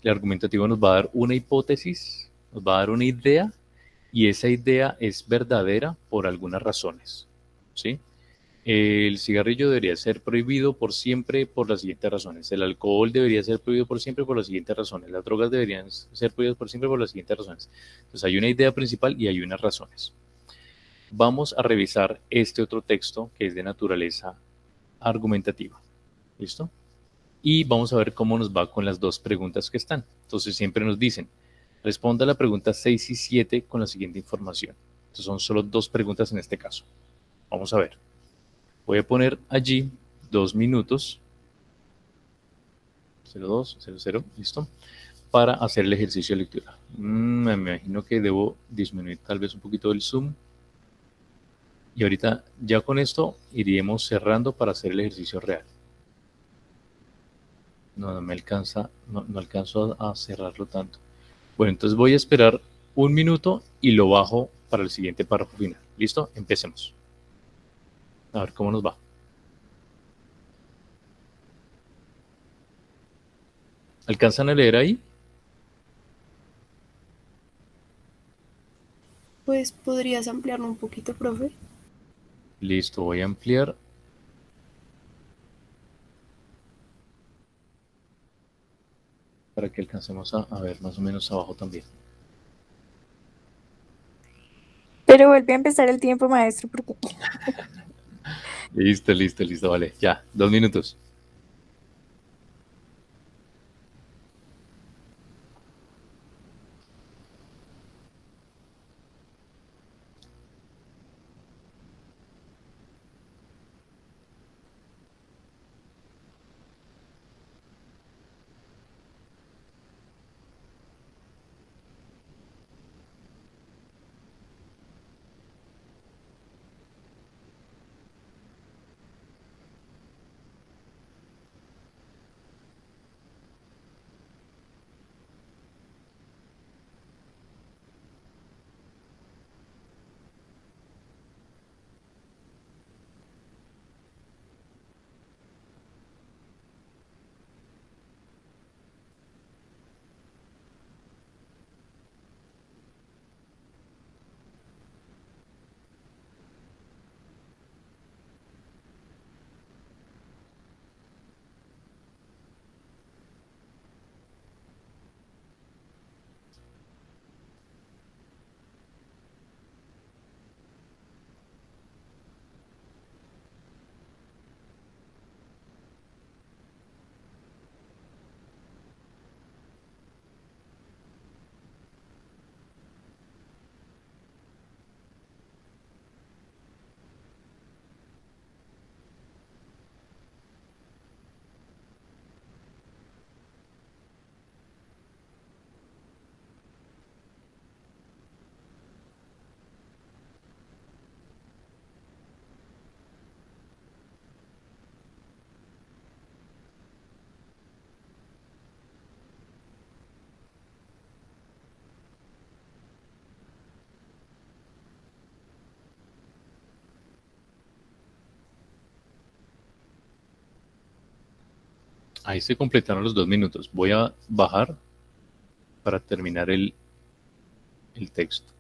el argumentativo nos va a dar una hipótesis, nos va a dar una idea, y esa idea es verdadera por algunas razones. ¿Sí? El cigarrillo debería ser prohibido por siempre por las siguientes razones. El alcohol debería ser prohibido por siempre por las siguientes razones. Las drogas deberían ser prohibidas por siempre por las siguientes razones. Entonces, hay una idea principal y hay unas razones. Vamos a revisar este otro texto que es de naturaleza argumentativa. ¿Listo? Y vamos a ver cómo nos va con las dos preguntas que están. Entonces siempre nos dicen, responda a la pregunta 6 y 7 con la siguiente información. Entonces son solo dos preguntas en este caso. Vamos a ver. Voy a poner allí 2 minutos. 02, 00, ¿listo? Para hacer el ejercicio de lectura. Me imagino que debo disminuir tal vez un poquito el zoom. Y ahorita ya con esto iríamos cerrando para hacer el ejercicio real. No me alcanza, no alcanzo a cerrarlo tanto. Bueno, entonces voy a esperar 1 minuto y lo bajo para el siguiente párrafo final. ¿Listo? Empecemos. A ver cómo nos va. ¿Alcanzan a leer ahí? Pues podrías ampliarlo un poquito, profe. Listo, voy a ampliar. Para que alcancemos a ver más o menos abajo también. Pero vuelve a empezar el tiempo, maestro, porque Listo, listo, listo, vale. Ya, 2 minutos. Ahí se completaron los 2 minutos. Voy a bajar para terminar el texto.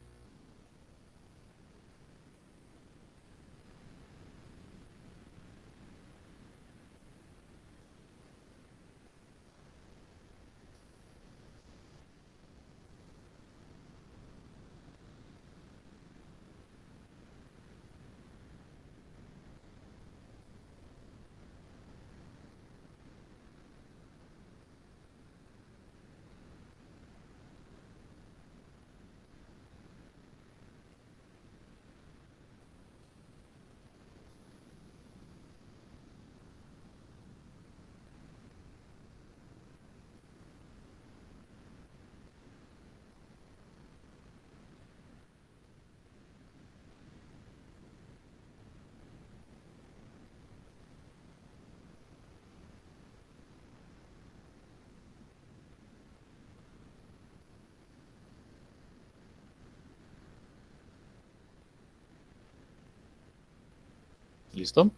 ¿Listo?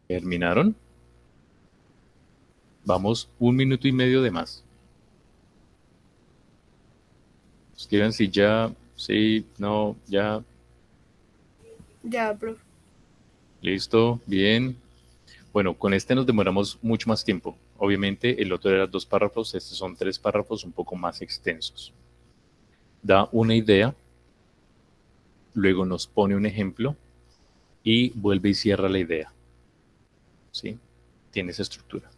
¿Terminaron? Vamos 1 minuto y medio de más. Escriban si ya, sí, no, ya. Ya, profe. Listo, bien. Bueno, con este nos demoramos mucho más tiempo. Obviamente el otro era 2 párrafos, estos son 3 párrafos un poco más extensos. Da una idea, luego nos pone un ejemplo y vuelve y cierra la idea. ¿Sí? Tiene esa estructura.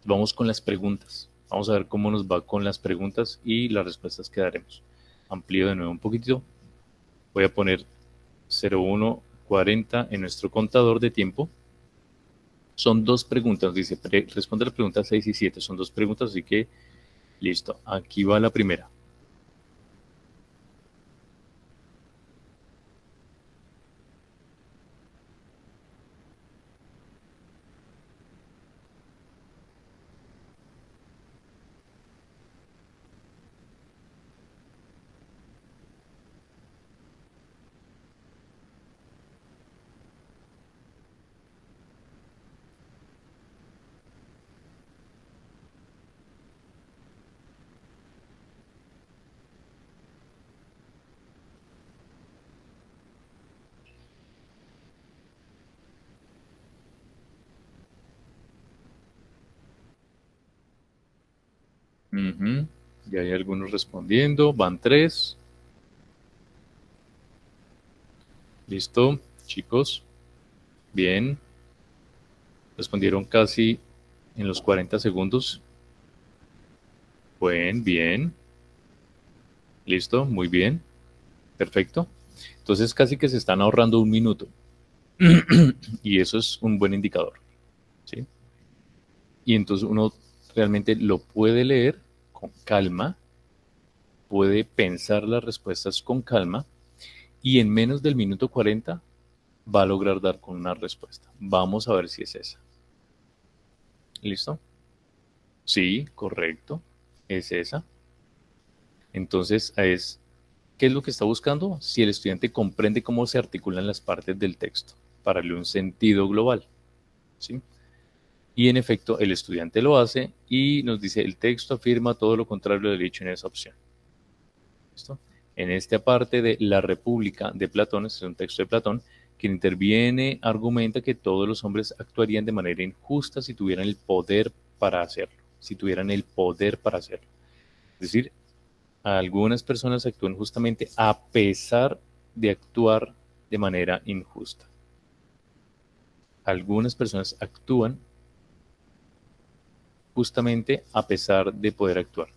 Vamos con las preguntas. Vamos a ver cómo nos va con las preguntas y las respuestas que daremos. Amplío de nuevo un poquitito. Voy a poner 0140 en nuestro contador de tiempo. Son 2 preguntas, dice, responde la pregunta 6 y 7. Son 2 preguntas, así que listo. Aquí va la primera. Ujú. Ya hay algunos respondiendo. Van 3. Listo, chicos. Bien. Respondieron casi en los 40 segundos. Bien. Listo, muy bien. Perfecto. Entonces casi que se están ahorrando un minuto. Y eso es un buen indicador. ¿Sí? Y entonces uno realmente lo puede leer con calma, puede pensar las respuestas con calma y en menos del minuto 40 va a lograr dar con una respuesta. Vamos a ver si es esa. ¿Listo? Sí, correcto. Es esa. Entonces, ¿qué es lo que está buscando? Si el estudiante comprende cómo se articulan las partes del texto para darle un sentido global. ¿Sí? Y en efecto, el estudiante lo hace y nos dice, el texto afirma todo lo contrario de lo dicho en esa opción. ¿Listo? En esta parte de La República de Platón, este es un texto de Platón, quien interviene argumenta que todos los hombres actuarían de manera injusta si tuvieran el poder para hacerlo. Si tuvieran el poder para hacerlo. Es decir, algunas personas actúan justamente a pesar de actuar de manera injusta. Algunas personas actúan justamente a pesar de poder actuar.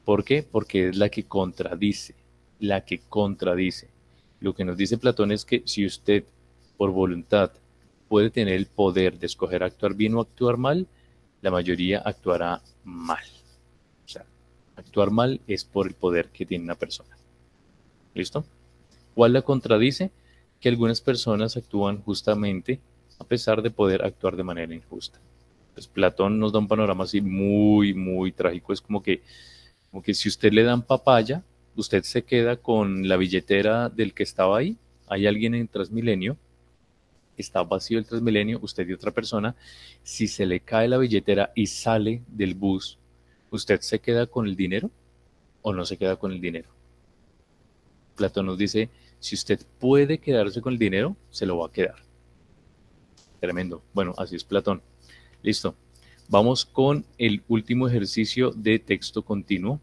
¿Por qué? Porque es la que contradice, la que contradice. Lo que nos dice Platón es que si usted por voluntad puede tener el poder de escoger actuar bien o actuar mal, la mayoría actuará mal. O sea, actuar mal es por el poder que tiene una persona. ¿Listo? ¿Cuál la contradice? Que algunas personas actúan justamente a pesar de poder actuar de manera injusta. Pues Platón nos da un panorama así muy, muy trágico. Es como que si usted le dan papaya, usted se queda con la billetera del que estaba ahí. Hay alguien en Transmilenio, está vacío el Transmilenio, usted y otra persona. Si se le cae la billetera y sale del bus, ¿usted se queda con el dinero o no se queda con el dinero? Platón nos dice, si usted puede quedarse con el dinero, se lo va a quedar. Tremendo. Bueno, así es Platón. Listo. Vamos con el último ejercicio de texto continuo.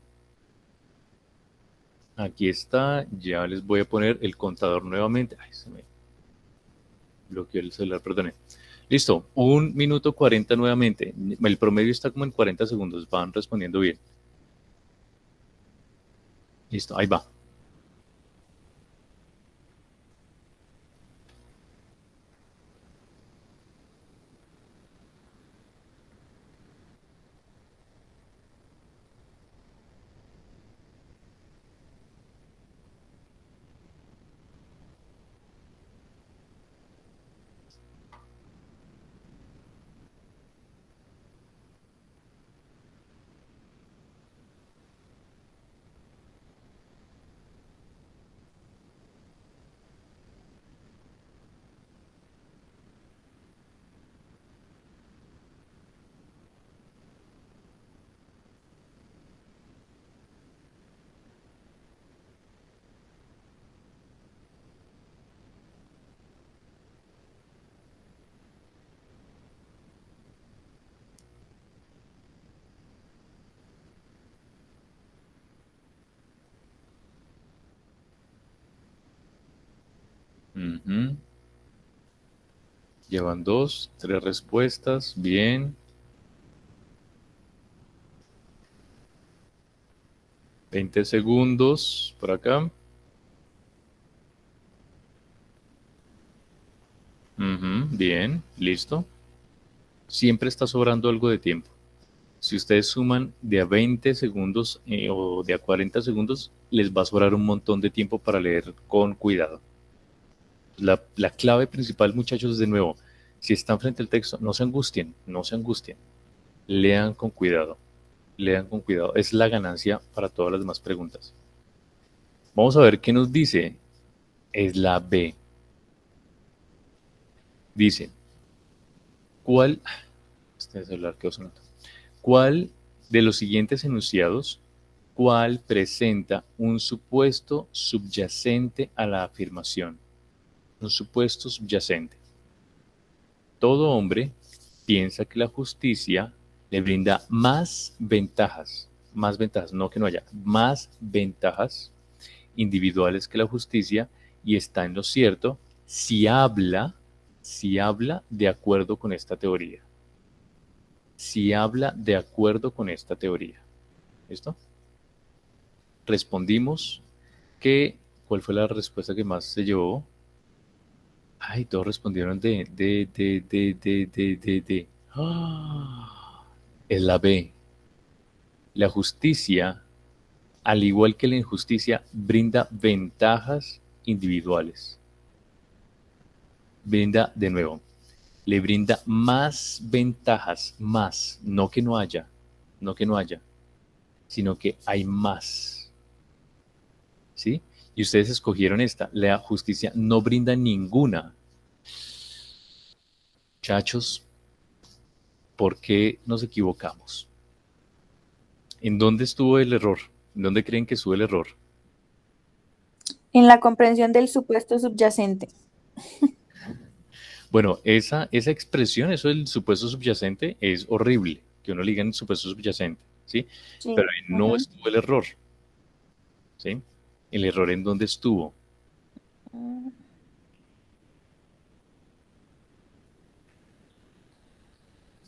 Aquí está. Ya les voy a poner el contador nuevamente. Ay, se me bloqueó el celular, perdone. Listo. 1 minuto 40 nuevamente. El promedio está como en 40 segundos. Van respondiendo bien. Listo. Ahí va. Ujú. Llevan 2, 3 respuestas. Bien. 20 segundos por acá. Ujú, bien, listo. Siempre está sobrando algo de tiempo. Si ustedes suman de a 20 segundos o de a 40 segundos, les va a sobrar un montón de tiempo para leer con cuidado. La clave principal, muchachos, de nuevo, si están frente al texto, no se angustien, no se angustien. Lean con cuidado, lean con cuidado. Es la ganancia para todas las demás preguntas. Vamos a ver qué nos dice. Es la B. Dice, ¿cuál? Este celular quedó sonando. ¿Cuál de los siguientes enunciados, cuál presenta un supuesto subyacente a la afirmación? Un supuesto subyacente. Todo hombre piensa que la justicia le brinda más ventajas más ventajas, no que no haya, más ventajas individuales que la justicia y está en lo cierto si habla de acuerdo con esta teoría. Si habla de acuerdo con esta teoría. ¿Listo? Respondimos que, ¿cuál fue la respuesta que más se llevó? Ay, todos respondieron de. ¡Ah! Es la B. La justicia, al igual que la injusticia, brinda ventajas individuales. Brinda, de nuevo, le brinda más ventajas, más, no que no haya, sino que hay más. ¿Sí? Y ustedes escogieron esta. La justicia no brinda ninguna. Muchachos, ¿por qué nos equivocamos? ¿En dónde estuvo el error? ¿En dónde creen que estuvo el error? En la comprensión del supuesto subyacente. Bueno, esa expresión, eso del supuesto subyacente, es horrible, que uno le diga en supuesto subyacente, ¿sí? Sí. Pero ahí no estuvo el error, ¿sí? El error en dónde estuvo.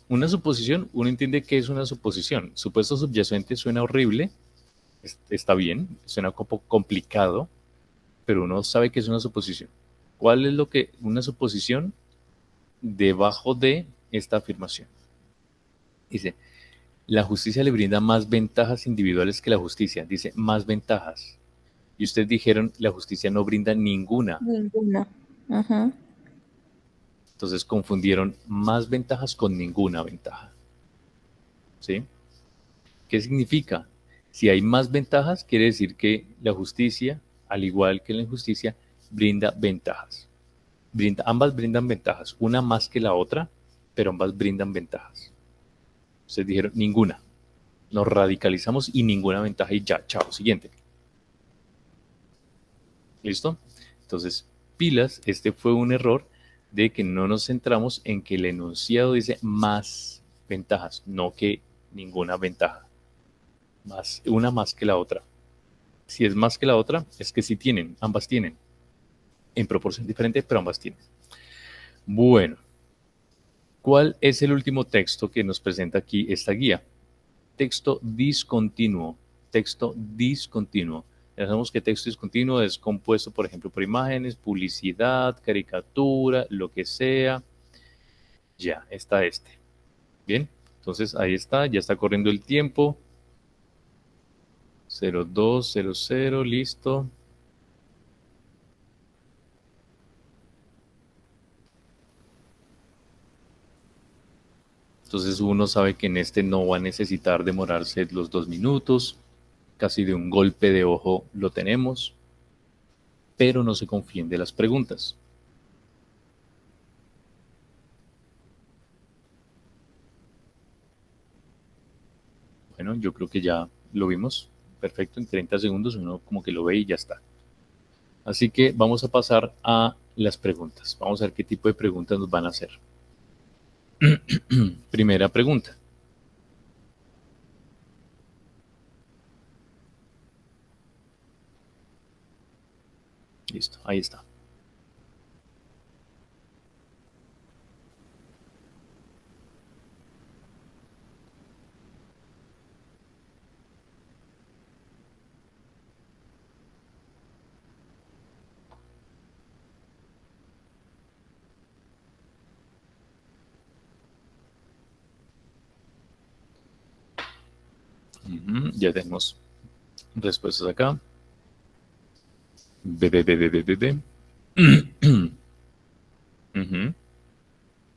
Una suposición, uno entiende que es una suposición. Supuesto subyacente suena horrible, está bien, suena un poco complicado, pero uno sabe que es una suposición. ¿Cuál es lo que una suposición debajo de esta afirmación? Dice, la justicia le brinda más ventajas individuales que la justicia. Dice, más ventajas. Y ustedes dijeron, la justicia no brinda ninguna. Ninguna. Ajá. Entonces confundieron más ventajas con ninguna ventaja. ¿Sí? ¿Qué significa? Si hay más ventajas, quiere decir que la justicia, al igual que la injusticia, brinda ventajas. Ambas brindan ventajas, una más que la otra, pero ambas brindan ventajas. Ustedes dijeron ninguna. Nos radicalizamos y ninguna ventaja y ya, chao, siguiente. ¿Listo? Entonces, pilas, este fue un error de que no nos centramos en que el enunciado dice más ventajas, no que ninguna ventaja. Una más que la otra. Si es más que la otra, es que sí tienen, ambas tienen. En proporción diferente, pero ambas tienen. Bueno, ¿cuál es el último texto que nos presenta aquí esta guía? Texto discontinuo. Texto discontinuo. Ya sabemos que texto discontinuo es compuesto, por ejemplo, por imágenes, publicidad, caricatura, lo que sea. Ya, está este. Bien, entonces ahí está, ya está corriendo el tiempo. 0200, listo. Entonces uno sabe que en este no va a necesitar demorarse los 2 minutos. Casi de un golpe de ojo lo tenemos. Pero no se confíen de las preguntas. Bueno, yo creo que ya lo vimos. Perfecto, en 30 segundos uno como que lo ve y ya está. Así que vamos a pasar a las preguntas. Vamos a ver qué tipo de preguntas nos van a hacer. Primera pregunta. Listo, ahí está. Ya tenemos respuestas acá.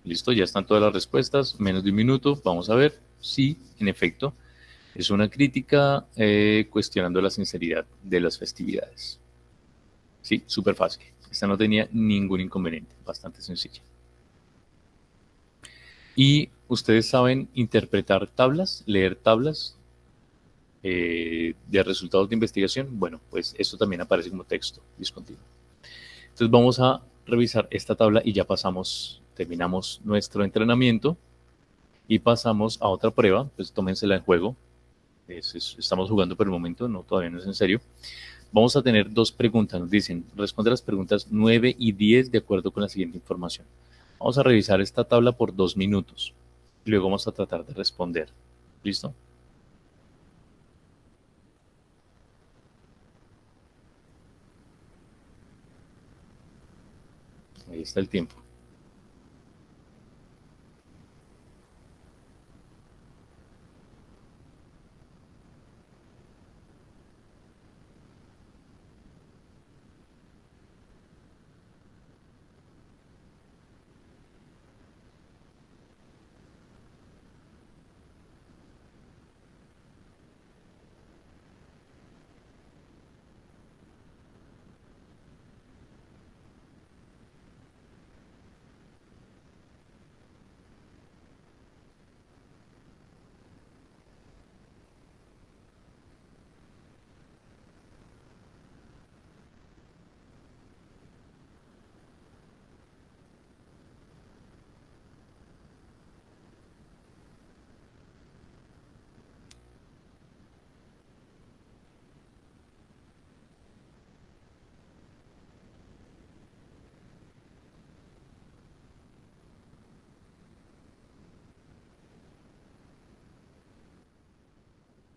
Listo, ya están todas las respuestas. Menos de un minuto. Vamos a ver si, en efecto, es una crítica cuestionando la sinceridad de las festividades. Sí, súper fácil. Esta no tenía ningún inconveniente. Bastante sencilla. Y ustedes saben interpretar tablas, leer tablas de resultados de investigación. Bueno, pues esto también aparece como texto discontinuo. Entonces vamos a revisar esta tabla y ya terminamos nuestro entrenamiento y pasamos a otra prueba. Pues tómensela en juego. Estamos jugando por el momento, no, todavía no es en serio. Vamos a tener dos preguntas. Nos dicen, responde las preguntas 9 y 10 de acuerdo con la siguiente información. Vamos a revisar esta tabla por 2 minutos. Y luego vamos a tratar de responder. ¿Listo? Ahí está el tiempo.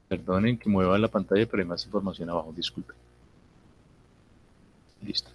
Perdonen que mueva la pantalla, pero hay más información abajo. Disculpen. Listo.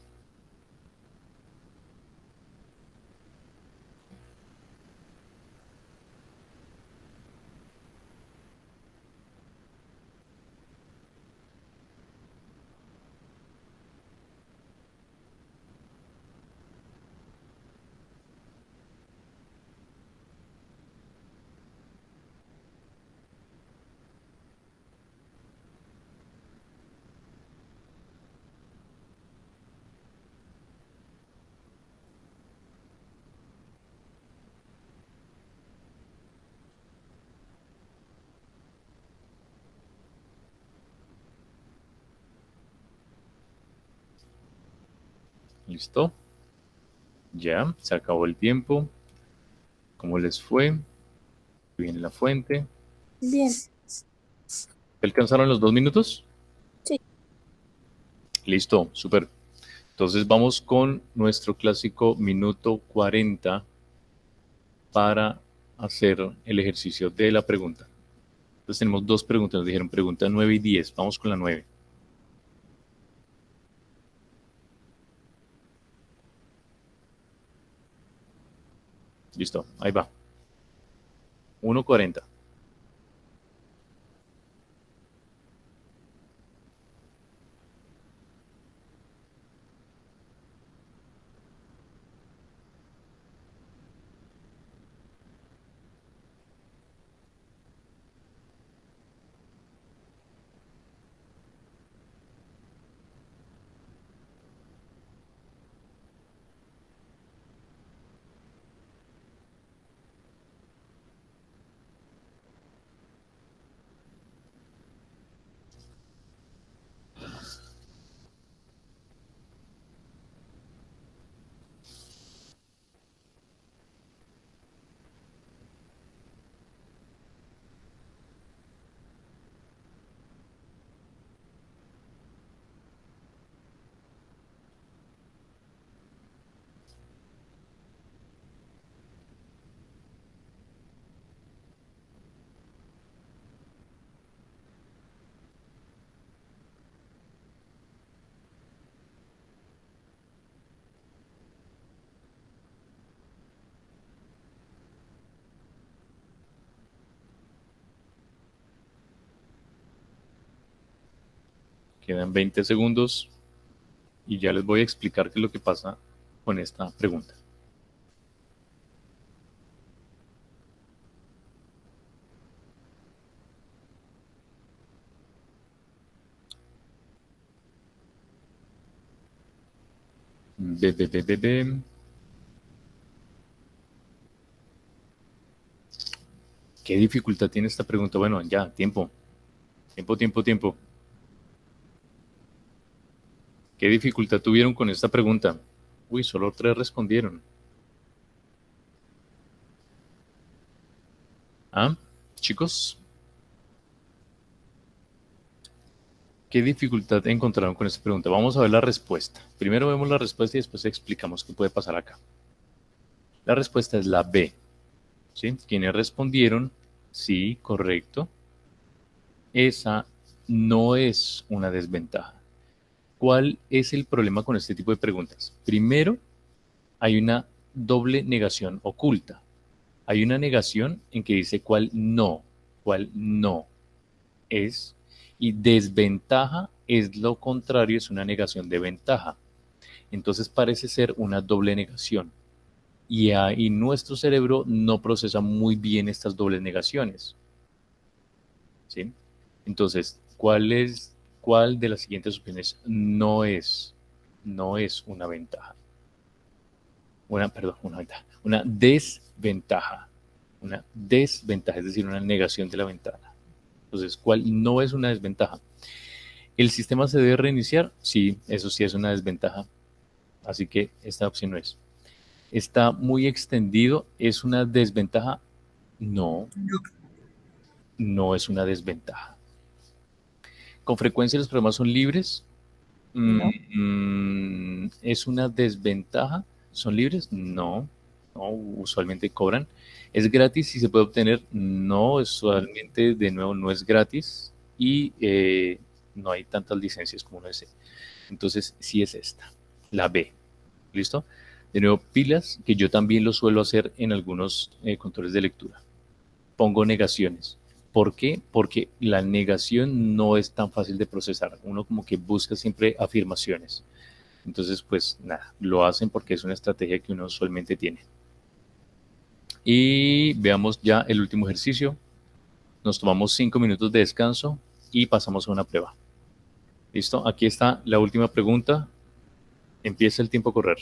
¿Listo? Ya, se acabó el tiempo. ¿Cómo les fue? Viene la fuente. Bien. ¿Alcanzaron los 2 minutos? Sí. Listo, súper. Entonces vamos con nuestro clásico minuto 40 para hacer el ejercicio de la pregunta. Entonces tenemos dos preguntas, nos dijeron pregunta 9 y 10. Vamos con la 9. Listo, ahí va. 1:40. Quedan 20 segundos y ya les voy a explicar qué es lo que pasa con esta pregunta. Ve. ¿Qué dificultad tiene esta pregunta? Bueno, ya, tiempo. Tiempo. ¿Qué dificultad tuvieron con esta pregunta? Uy, solo 3 respondieron. ¿Ah, chicos? ¿Qué dificultad encontraron con esta pregunta? Vamos a ver la respuesta. Primero vemos la respuesta y después explicamos qué puede pasar acá. La respuesta es la B. ¿Sí? Quienes respondieron, sí, correcto. Esa no es una desventaja. ¿Cuál es el problema con este tipo de preguntas? Primero, hay una doble negación oculta. Hay una negación en que dice cuál no es, y desventaja es lo contrario, es una negación de ventaja. Entonces parece ser una doble negación. Y nuestro cerebro no procesa muy bien estas dobles negaciones. ¿Sí? Entonces, ¿cuál de las siguientes opciones no es una ventaja? Una ventaja. Una desventaja. Una desventaja, es decir, una negación de la ventaja. Entonces, ¿cuál no es una desventaja? ¿El sistema se debe reiniciar? Sí, eso sí es una desventaja. Así que esta opción no es. ¿Está muy extendido? ¿Es una desventaja? No, no es una desventaja. ¿Con frecuencia los programas son libres? No. ¿Es una desventaja? ¿Son libres? No, no, usualmente cobran. ¿Es gratis y se puede obtener? No, usualmente de nuevo no es gratis y no hay tantas licencias como uno desea. Entonces sí es esta, la B. ¿Listo? De nuevo, pilas, que yo también lo suelo hacer en algunos controles de lectura. Pongo negaciones. ¿Por qué? Porque la negación no es tan fácil de procesar. Uno como que busca siempre afirmaciones. Entonces, pues nada, lo hacen porque es una estrategia que uno usualmente tiene. Y veamos ya el último ejercicio. Nos tomamos 5 minutos de descanso y pasamos a una prueba. ¿Listo? Aquí está la última pregunta. Empieza el tiempo a correr.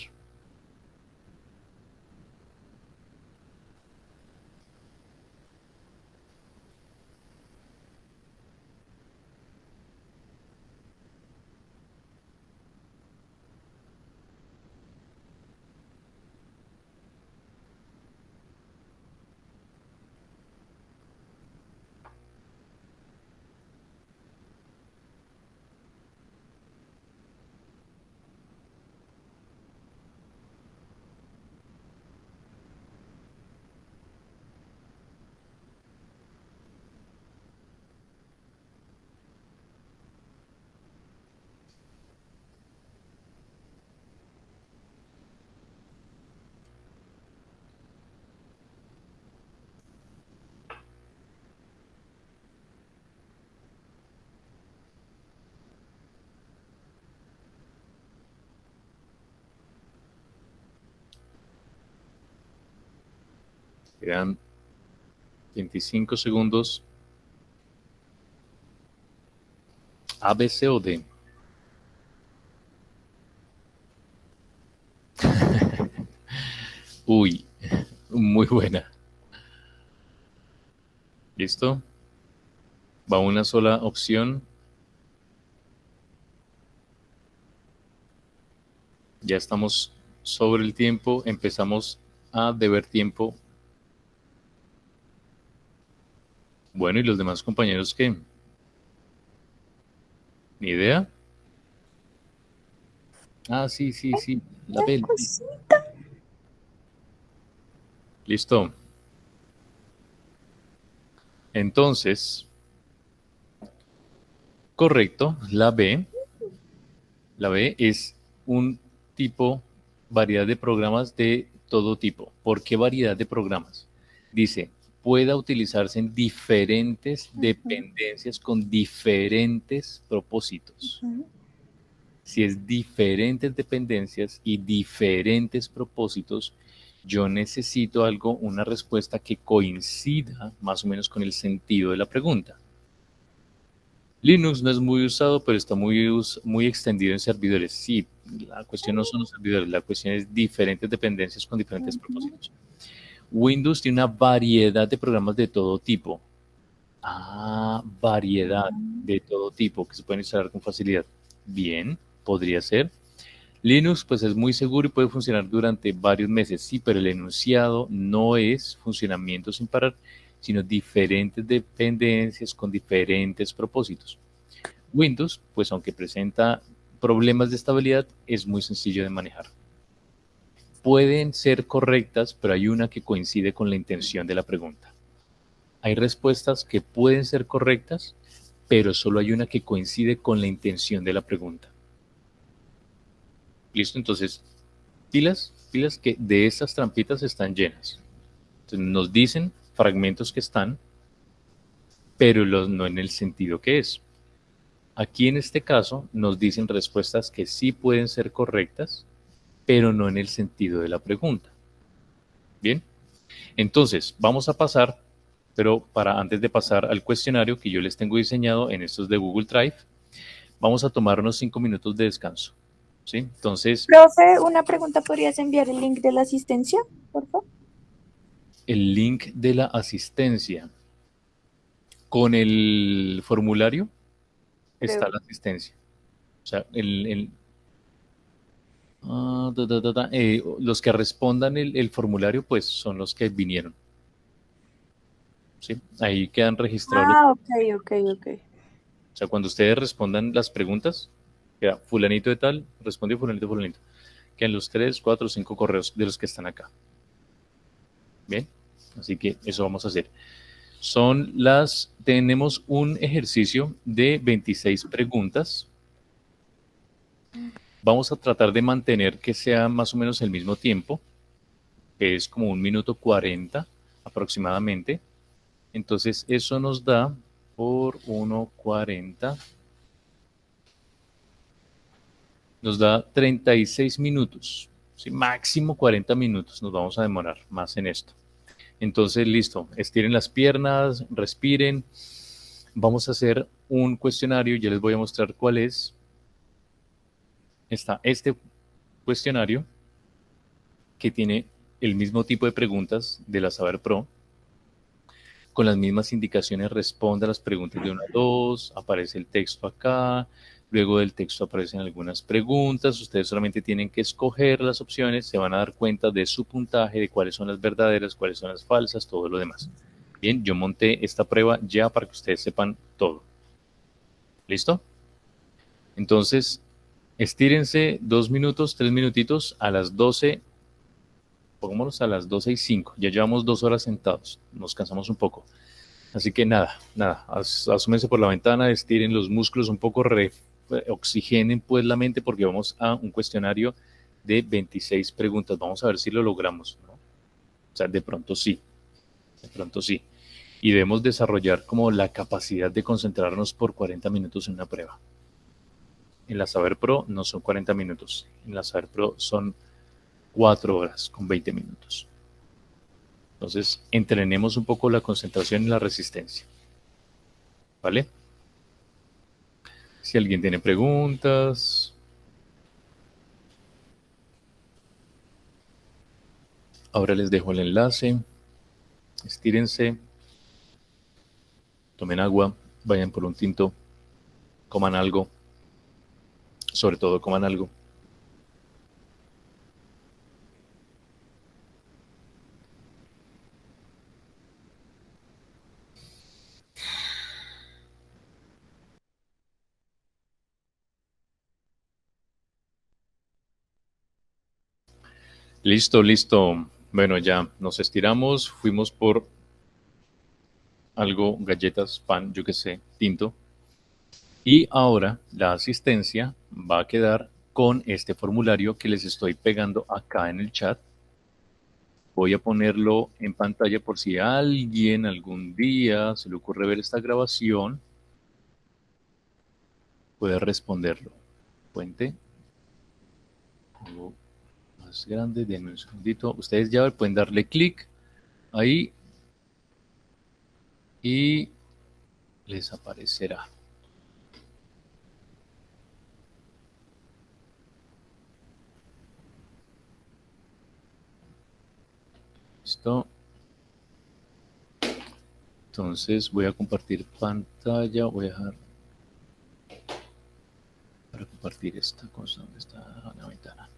Quedan 25 segundos. A, B, C o D. Uy, muy buena. ¿Listo? Va una sola opción. Ya estamos sobre el tiempo. Empezamos a deber tiempo. Bueno, ¿y los demás compañeros qué? ¿Ni idea? Ah, sí, la B. Listo. Entonces, correcto, la B. La B es un tipo, variedad de programas de todo tipo. ¿Por qué variedad de programas? Dice, pueda utilizarse en diferentes dependencias con diferentes propósitos. Si es diferentes dependencias y diferentes propósitos, yo necesito una respuesta que coincida más o menos con el sentido de la pregunta. Linux no es muy usado, pero está muy extendido en servidores. Sí, la cuestión no son los servidores, la cuestión es diferentes dependencias con diferentes propósitos. Windows tiene una variedad de programas de todo tipo. Ah, variedad de todo tipo que se pueden instalar con facilidad. Bien, podría ser. Linux pues es muy seguro y puede funcionar durante varios meses. Sí, pero el enunciado no es funcionamiento sin parar, sino diferentes dependencias con diferentes propósitos. Windows, pues aunque presenta problemas de estabilidad, es muy sencillo de manejar. Pueden ser correctas, pero hay una que coincide con la intención de la pregunta. Hay respuestas que pueden ser correctas, pero solo hay una que coincide con la intención de la pregunta. ¿Listo? Entonces, pilas que de estas trampitas están llenas. Entonces, nos dicen fragmentos que están, pero no en el sentido que es. Aquí en este caso nos dicen respuestas que sí pueden ser correctas, pero no en el sentido de la pregunta. Bien, entonces vamos a pasar, pero antes de pasar al cuestionario que yo les tengo diseñado en estos de Google Drive, vamos a tomar unos 5 minutos de descanso. ¿Sí? Entonces, Profe, una pregunta, ¿podrías enviar el link de la asistencia, por favor? el link de la asistencia. Con el formulario está Creo. la asistencia. O sea, los que respondan el formulario, pues son los que vinieron. ¿Sí? Ahí quedan registrados. Ah, ok. O sea, cuando ustedes respondan las preguntas, queda fulanito de tal, respondió fulanito, fulanito. Quedan los 3, 4, 5 correos de los que están acá. Bien, así que eso vamos a hacer. Tenemos un ejercicio de 26 preguntas. Vamos a tratar de mantener que sea más o menos el mismo tiempo, que es como 1 minuto 40 aproximadamente. Entonces, eso nos da por 1:40, nos da 36 minutos. ¿Sí? Máximo 40 minutos nos vamos a demorar más en esto. Entonces, listo, estiren las piernas, respiren. Vamos a hacer un cuestionario, ya les voy a mostrar cuál es. Está este cuestionario que tiene el mismo tipo de preguntas de la Saber Pro. Con las mismas indicaciones responde a las preguntas de 1 a 2, aparece el texto acá, luego del texto aparecen algunas preguntas, ustedes solamente tienen que escoger las opciones, se van a dar cuenta de su puntaje, de cuáles son las verdaderas, cuáles son las falsas, todo lo demás. Bien, yo monté esta prueba ya para que ustedes sepan todo. ¿Listo? Entonces, estírense 2 minutos, 3 minutitos a las 12. Pongámonos a las 12:05. Ya llevamos 2 horas sentados. Nos cansamos un poco. Así que nada. Asómense por la ventana, estiren los músculos un poco, oxigenen pues la mente porque vamos a un cuestionario de 26 preguntas. Vamos a ver si lo logramos, ¿no? O sea, de pronto sí. De pronto sí. Y debemos desarrollar como la capacidad de concentrarnos por 40 minutos en una prueba. En la Saber Pro no son 40 minutos. En la Saber Pro son 4 horas con 20 minutos. Entonces, entrenemos un poco la concentración y la resistencia. ¿Vale? Si alguien tiene preguntas. Ahora les dejo el enlace. Estírense. Tomen agua. Vayan por un tinto. Coman algo. Sobre todo, coman algo. Listo, listo. Bueno, ya nos estiramos, fuimos por algo, galletas, pan, yo qué sé, tinto. Y ahora la asistencia va a quedar con este formulario que les estoy pegando acá en el chat. Voy a ponerlo en pantalla por si a alguien algún día se le ocurre ver esta grabación, puede responderlo. Fuente. Algo más grande, denme un segundito. Ustedes ya pueden darle clic ahí y les aparecerá. ¿Listo? Entonces voy a compartir pantalla, voy a dejar para compartir esta cosa donde está la ventana.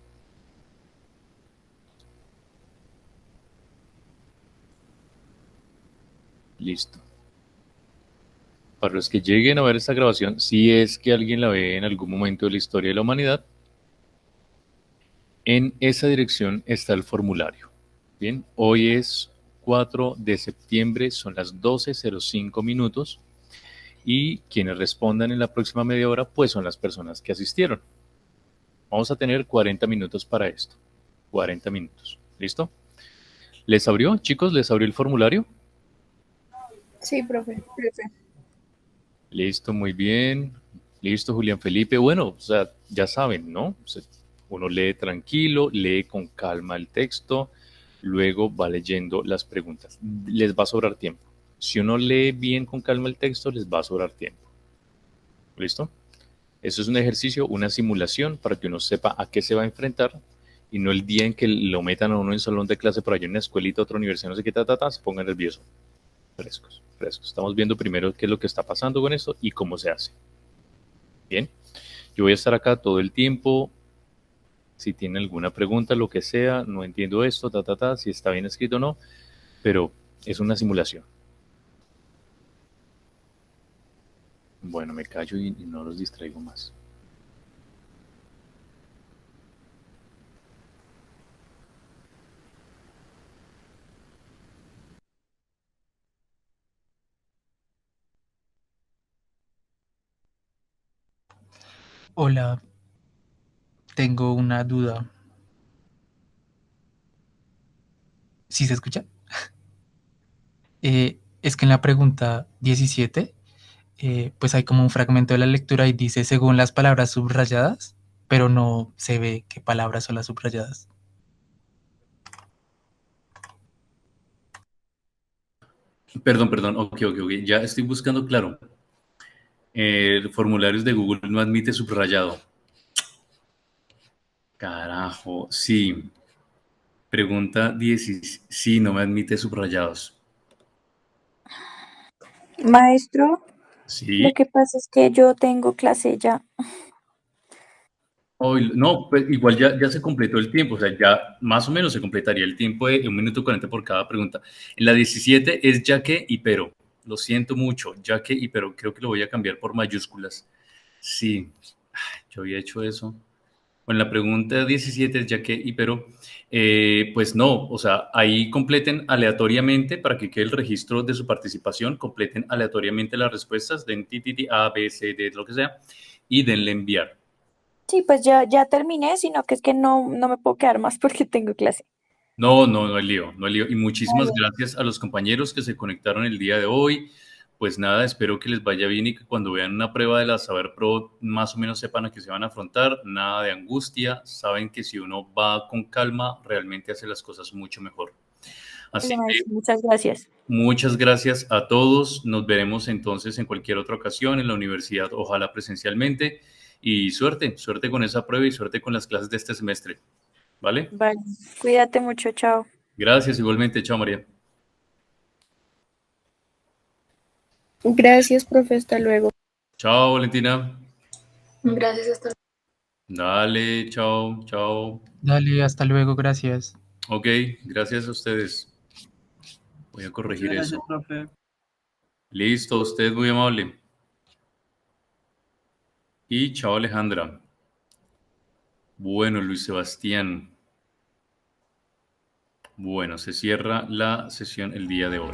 Listo. Para los que lleguen a ver esta grabación, si es que alguien la ve en algún momento de la historia de la humanidad, en esa dirección está el formulario. Bien, hoy es 4 de septiembre, son las 12:05 minutos y quienes respondan en la próxima media hora, pues son las personas que asistieron. Vamos a tener 40 minutos para esto. 40 minutos. ¿Listo? ¿Les abrió, chicos? ¿Les abrió el formulario? Sí, profe. Listo, muy bien. Listo, Julián Felipe. Bueno, o sea, ya saben, ¿no? O sea, uno lee tranquilo, lee con calma el texto, luego va leyendo las preguntas. Les va a sobrar tiempo. Si uno lee bien con calma el texto, les va a sobrar tiempo. ¿Listo? Eso es un ejercicio, una simulación para que uno sepa a qué se va a enfrentar y no el día en que lo metan a uno en salón de clase por allá en una escuelita, otra universidad, no sé qué, se ponga nervioso. Frescos, frescos. Estamos viendo primero qué es lo que está pasando con esto y cómo se hace. Bien, yo voy a estar acá todo el tiempo. Si tienen alguna pregunta, lo que sea, no entiendo esto, si está bien escrito o no, pero es una simulación. Bueno, me callo y no los distraigo más. Hola, tengo una duda. ¿Sí se escucha? Es que en la pregunta 17, pues hay como un fragmento de la lectura y dice según las palabras subrayadas, pero no se ve qué palabras son las subrayadas. Perdón, ok, ya estoy buscando, claro. Formularios de Google no admite subrayado. Carajo, sí. Pregunta 10, sí, no me admite subrayados. Maestro, Sí. lo que pasa es que yo tengo clase ya. Hoy, no, pues igual ya se completó el tiempo, o sea, ya más o menos se completaría el tiempo de 1 minuto 40 por cada pregunta. En la 17 es ya que y pero. Lo siento mucho, ya que y pero. Creo que lo voy a cambiar por mayúsculas. Sí, yo había hecho eso. Bueno, la pregunta 17 es ya que y pero. Pues no, o sea, ahí completen aleatoriamente para que quede el registro de su participación, completen aleatoriamente las respuestas, den A, B, C, D, lo que sea, y denle enviar. Sí, pues ya terminé, sino que es que no me puedo quedar más porque tengo clase. No hay lío, no hay lío. Y muchísimas Vale. gracias a los compañeros que se conectaron el día de hoy. Pues nada, espero que les vaya bien y que cuando vean una prueba de la Saber Pro más o menos sepan a qué se van a afrontar. Nada de angustia. Saben que si uno va con calma, realmente hace las cosas mucho mejor. Así Vale, que maestro, muchas gracias. muchas gracias a todos. Nos veremos entonces en cualquier otra ocasión en la universidad, ojalá presencialmente. Y suerte con esa prueba y suerte con las clases de este semestre. ¿Vale? Vale, cuídate mucho, chao. Gracias igualmente. Chao, María. Gracias, profe. Hasta luego. Chao, Valentina. Gracias, hasta Dale, chao. Dale, hasta luego, gracias. Ok, gracias a ustedes. Voy a corregir Muchas eso. gracias, profe. Listo, usted muy amable. Y chao, Alejandra. Bueno, Luis Sebastián. Bueno, se cierra la sesión el día de hoy.